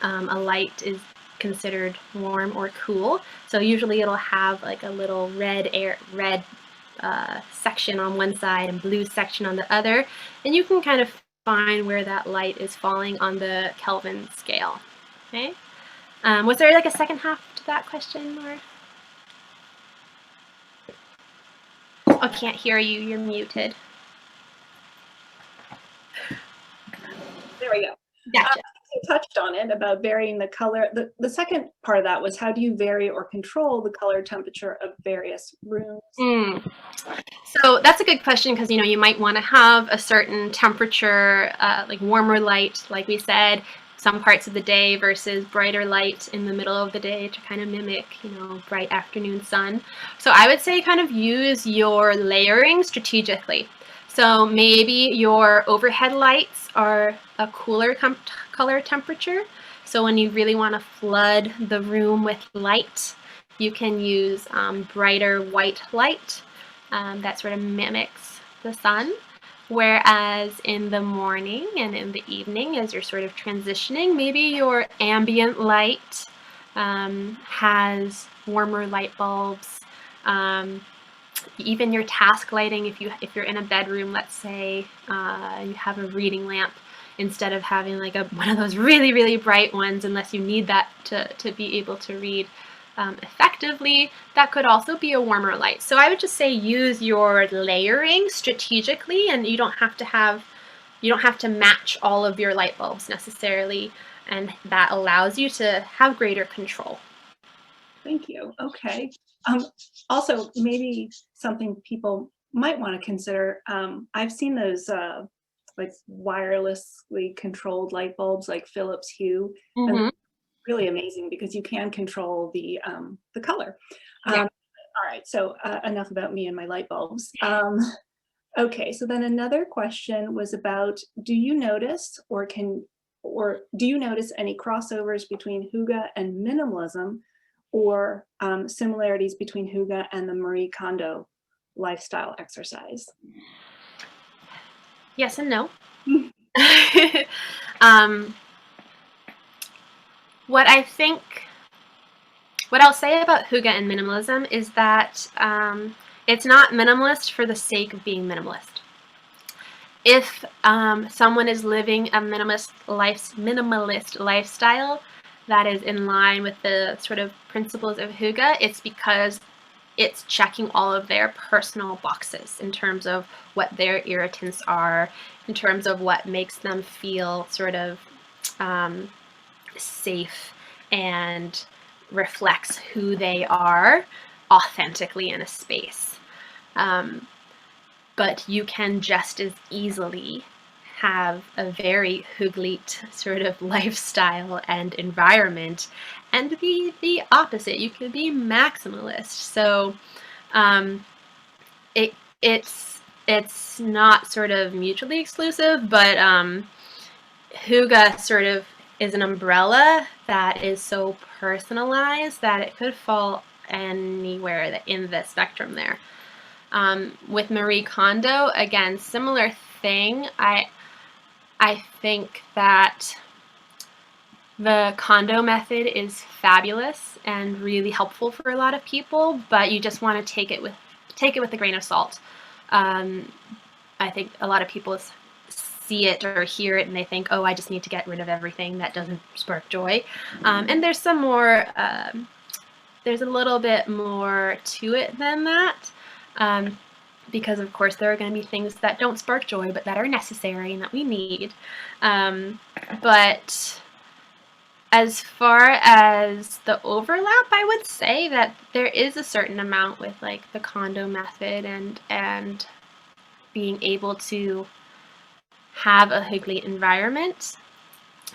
a light is considered warm or cool. So usually it'll have like a little red section on one side and blue section on the other, and you can kind of find where that light is falling on the Kelvin scale. Okay. Was there like a second half to that question, Laura? I can't hear you. You're muted. There we go. Gotcha. You touched on it about varying the color. The second part of that was, how do you vary or control the color temperature of various rooms? So that's a good question, because you might want to have a certain temperature, like warmer light, like we said, some parts of the day versus brighter light in the middle of the day to kind of mimic, bright afternoon sun. So I would say kind of use your layering strategically. So maybe your overhead lights are a cooler color temperature. So when you really want to flood the room with light, you can use brighter white light that sort of mimics the sun. Whereas in the morning and in the evening, as you're sort of transitioning, maybe your ambient light has warmer light bulbs. Even your task lighting, if you're in a bedroom, let's say you have a reading lamp, instead of having like one of those really, really bright ones, unless you need that to be able to read effectively, that could also be a warmer light. So I would just say use your layering strategically, and you don't have to match all of your light bulbs necessarily, and that allows you to have greater control. Thank you. Okay. Also, maybe something people might want to consider. I've seen those like wirelessly controlled light bulbs, like Philips Hue, and really amazing because you can control the color. Yeah. All right. So enough about me and my light bulbs. Okay. So then another question was about: do you notice any crossovers between hygge and minimalism, or similarities between hygge and the Marie Kondo lifestyle exercise? Yes and no. What I'll say about hygge and minimalism is that it's not minimalist for the sake of being minimalist. If someone is living a minimalist lifestyle that is in line with the sort of principles of hygge, it's because it's checking all of their personal boxes in terms of what their irritants are, in terms of what makes them feel sort of safe and reflects who they are authentically in a space. But you can just as easily have a very hygge sort of lifestyle and environment and be the opposite. You could be maximalist. So it's not sort of mutually exclusive, but hygge sort of is an umbrella that is so personalized that it could fall anywhere in the spectrum there. With Marie Kondo, again, similar thing. I think that the Kondo method is fabulous and really helpful for a lot of people, but you just want to take it with a grain of salt. I think a lot of people see it or hear it and they think, oh, I just need to get rid of everything that doesn't spark joy. And there's some more, there's a little bit more to it than that. Because of course there are going to be things that don't spark joy but that are necessary and that we need. But as far as the overlap, I would say that there is a certain amount with like the Kondo method and being able to have a hygge environment.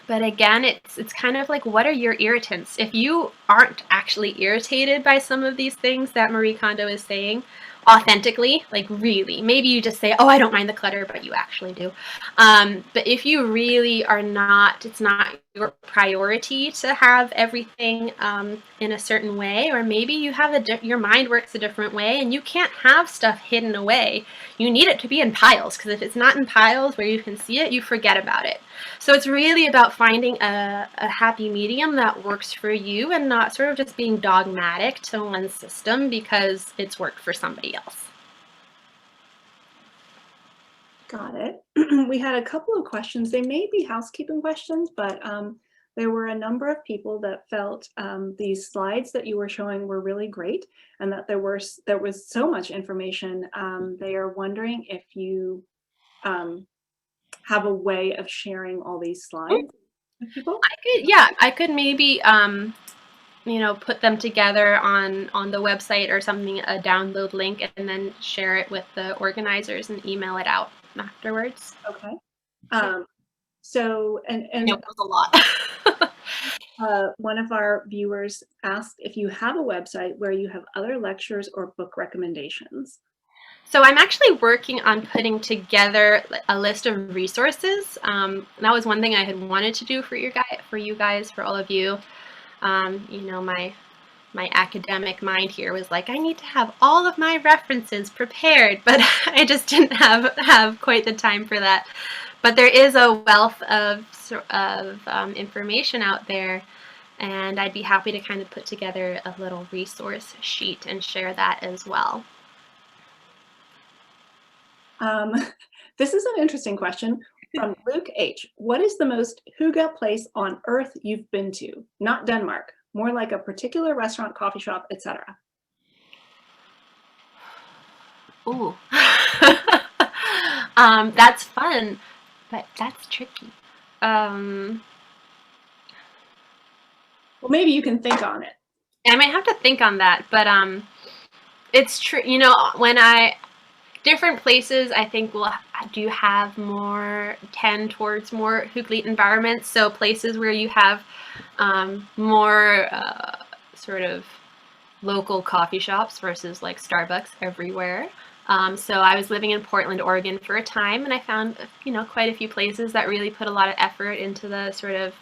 But again, it's kind of like, what are your irritants? If you aren't actually irritated by some of these things that Marie Kondo is saying authentically, like really, maybe you just say, oh, I don't mind the clutter, but you actually do. But if you really are not, it's not your priority to have everything in a certain way, or maybe you have your mind works a different way and you can't have stuff hidden away. You need it to be in piles, because if it's not in piles where you can see it, you forget about it. So it's really about finding a happy medium that works for you and not sort of just being dogmatic to one system because it's worked for somebody else. Got it. We had a couple of questions. They may be housekeeping questions, but there were a number of people that felt these slides that you were showing were really great and that there was so much information. They are wondering if you have a way of sharing all these slides with people. I could maybe put them together on the website or something, a download link, and then share it with the organizers and email it out afterwards. Okay. So and it was a lot. One of our viewers asked if you have a website where you have other lectures or book recommendations. So I'm actually working on putting together a list of resources. That was one thing I had wanted to do for you guys, for all of you. My academic mind here was like, I need to have all of my references prepared, but I just didn't have quite the time for that. But there is a wealth of information out there, and I'd be happy to kind of put together a little resource sheet and share that as well. This is an interesting question from Luke H. What is the most hygge place on earth you've been to? Not Denmark, more like a particular restaurant, coffee shop, etc. Ooh. That's fun, but that's tricky. Well, maybe you can think on it. I might have to think on that, but it's true. Different places, I think, do have tend towards more hygge environments. So places where you have more sort of local coffee shops versus like Starbucks everywhere. So I was living in Portland, Oregon for a time, and I found, quite a few places that really put a lot of effort into the sort of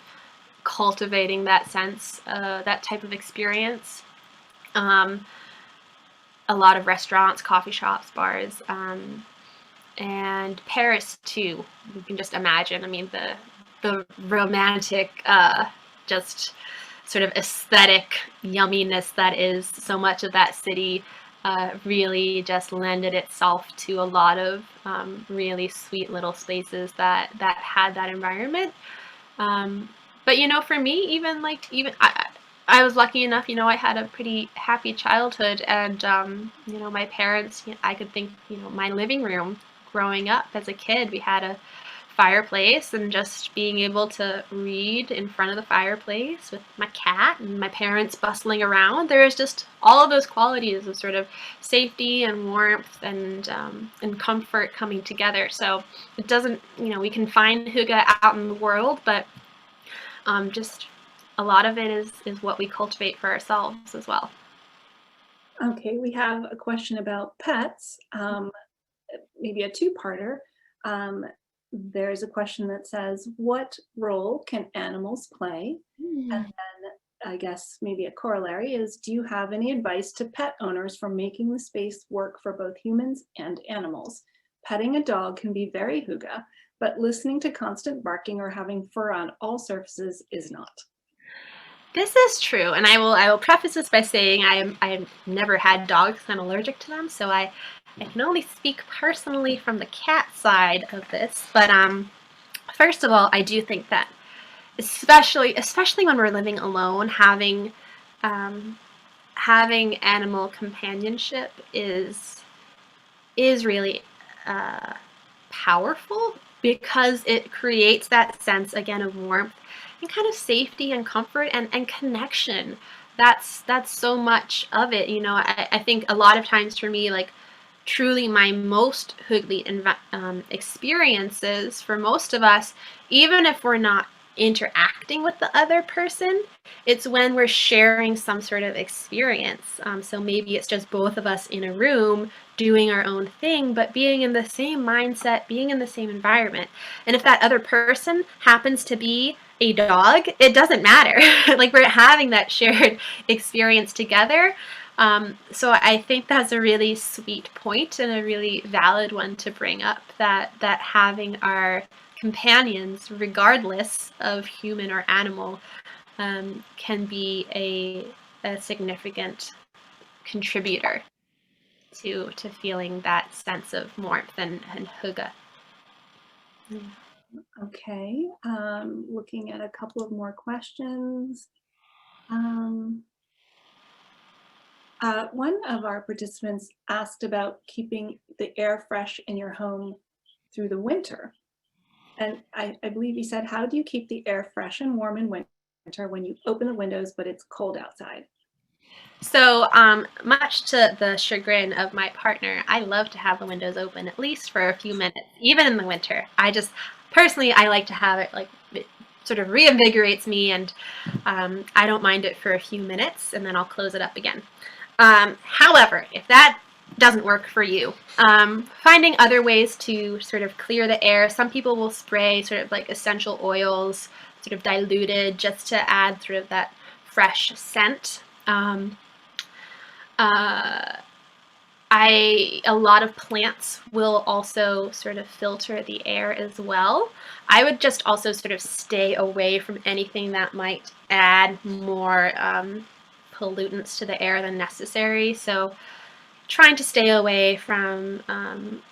cultivating that sense, that type of experience. A lot of restaurants, coffee shops, bars, and Paris too. You can just imagine. I mean, the romantic, just sort of aesthetic yumminess that is so much of that city really just lended itself to a lot of really sweet little spaces that had that environment. But for me, even I was lucky enough, I had a pretty happy childhood, and my parents, I could think, my living room growing up as a kid, we had a fireplace and just being able to read in front of the fireplace with my cat and my parents bustling around. There's just all of those qualities of sort of safety and warmth and comfort coming together. So it doesn't, we can find hygge out in the world, but just a lot of it is what we cultivate for ourselves as well. Okay, we have a question about pets, maybe a two-parter. There's a question that says, what role can animals play? And then I guess maybe a corollary is, do you have any advice to pet owners for making the space work for both humans and animals? Petting a dog can be very hygge, but listening to constant barking or having fur on all surfaces is not. This is true, and I will preface this by saying I've never had dogs. I'm allergic to them, so I can only speak personally from the cat side of this. But first of all, I do think that especially when we're living alone, having animal companionship is really powerful, because it creates that sense again of warmth and kind of safety and comfort and connection. That's so much of it. I think a lot of times for me, like truly my most hygge experiences for most of us, even if we're not interacting with the other person, it's when we're sharing some sort of experience. So maybe it's just both of us in a room doing our own thing, but being in the same mindset, being in the same environment. And if that other person happens to be a dog, it doesn't matter. Like, we're having that shared experience together. So I think that's a really sweet point and a really valid one to bring up, that having our companions, regardless of human or animal, can be a significant contributor to feeling that sense of warmth and hygge. Okay, looking at a couple of more questions. One of our participants asked about keeping the air fresh in your home through the winter. And I believe he said, how do you keep the air fresh and warm in winter when you open the windows, but it's cold outside? So much to the chagrin of my partner, I love to have the windows open at least for a few minutes, even in the winter. Personally, I like to have it, like, it sort of reinvigorates me, and I don't mind it for a few minutes, and then I'll close it up again. However, if that doesn't work for you, finding other ways to sort of clear the air. Some people will spray sort of like essential oils, sort of diluted, just to add sort of that fresh scent. A lot of plants will also sort of filter the air as well. I would just also sort of stay away from anything that might add more pollutants to the air than necessary. So trying to stay away from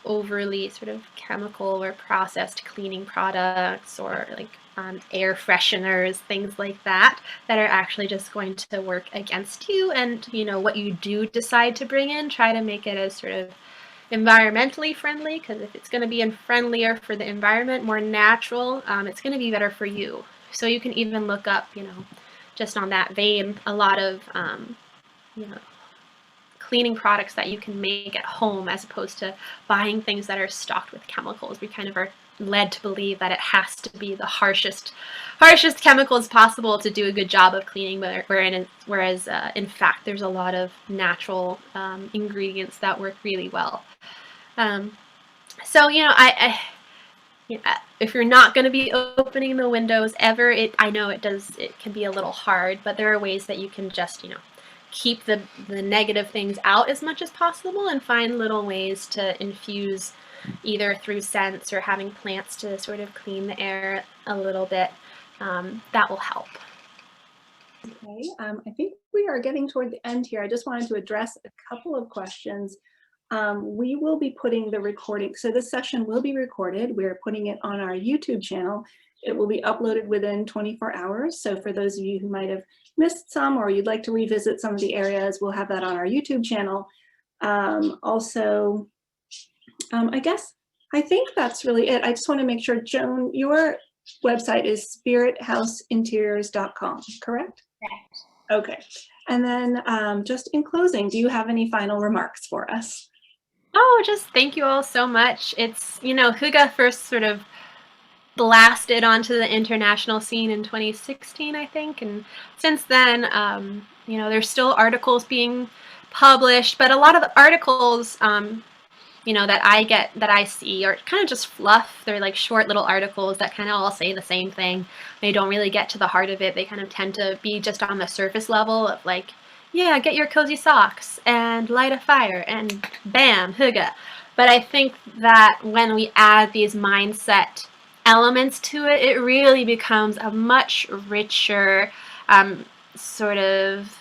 overly sort of chemical or processed cleaning products, or like air fresheners, things like that are actually just going to work against you. And what you do decide to bring in, try to make it as sort of environmentally friendly, because if it's going to be friendlier for the environment, more natural, it's going to be better for you. So you can even look up, just on that vein, a lot of cleaning products that you can make at home, as opposed to buying things that are stocked with chemicals. We kind of are led to believe that it has to be the harshest chemicals possible to do a good job of cleaning, whereas in fact there's a lot of natural ingredients that work really well. So if you're not going to be opening the windows ever, I know it can be a little hard, but there are ways that you can just keep the negative things out as much as possible, and find little ways to infuse, either through scents or having plants to sort of clean the air a little bit. That will help. Okay, I think we are getting toward the end here. I just wanted to address a couple of questions. We will be putting the recording, so this session will be recorded. We're putting it on our YouTube channel. It will be uploaded within 24 hours. So for those of you who might have missed some, or you'd like to revisit some of the areas, we'll have that on our YouTube channel. Also, I guess I think that's really it. I just want to make sure, Joan, your website is spirithouseInteriors.com, correct? Correct. Okay. And then just in closing, do you have any final remarks for us? Oh, just thank you all so much. It's, hoo-gah first sort of blasted onto the international scene in 2016, I think. And since then, there's still articles being published, but a lot of the articles, that I see are kind of just fluff. They're like short little articles that kind of all say the same thing. They don't really get to the heart of it. They kind of tend to be just on the surface level of like, yeah, get your cozy socks and light a fire and bam, hygge. But I think that when we add these mindset elements to it, it really becomes a much richer sort of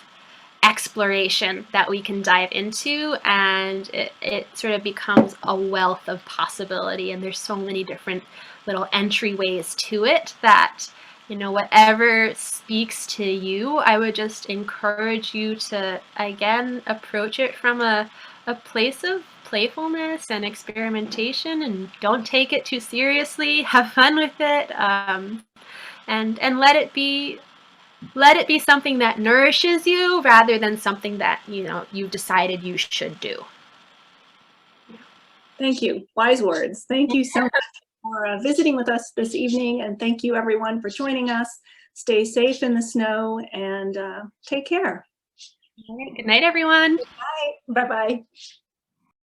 exploration that we can dive into, and it sort of becomes a wealth of possibility, and there's so many different little entryways to it that, whatever speaks to you, I would just encourage you to, again, approach it from a place of playfulness and experimentation, and don't take it too seriously. Have fun with it, and let it be something that nourishes you rather than something that, you've decided you should do. Thank you. Wise words. Thank you so much for visiting with us this evening. And thank you everyone for joining us. Stay safe in the snow and take care. All right. Good night, everyone. Bye. Bye-bye.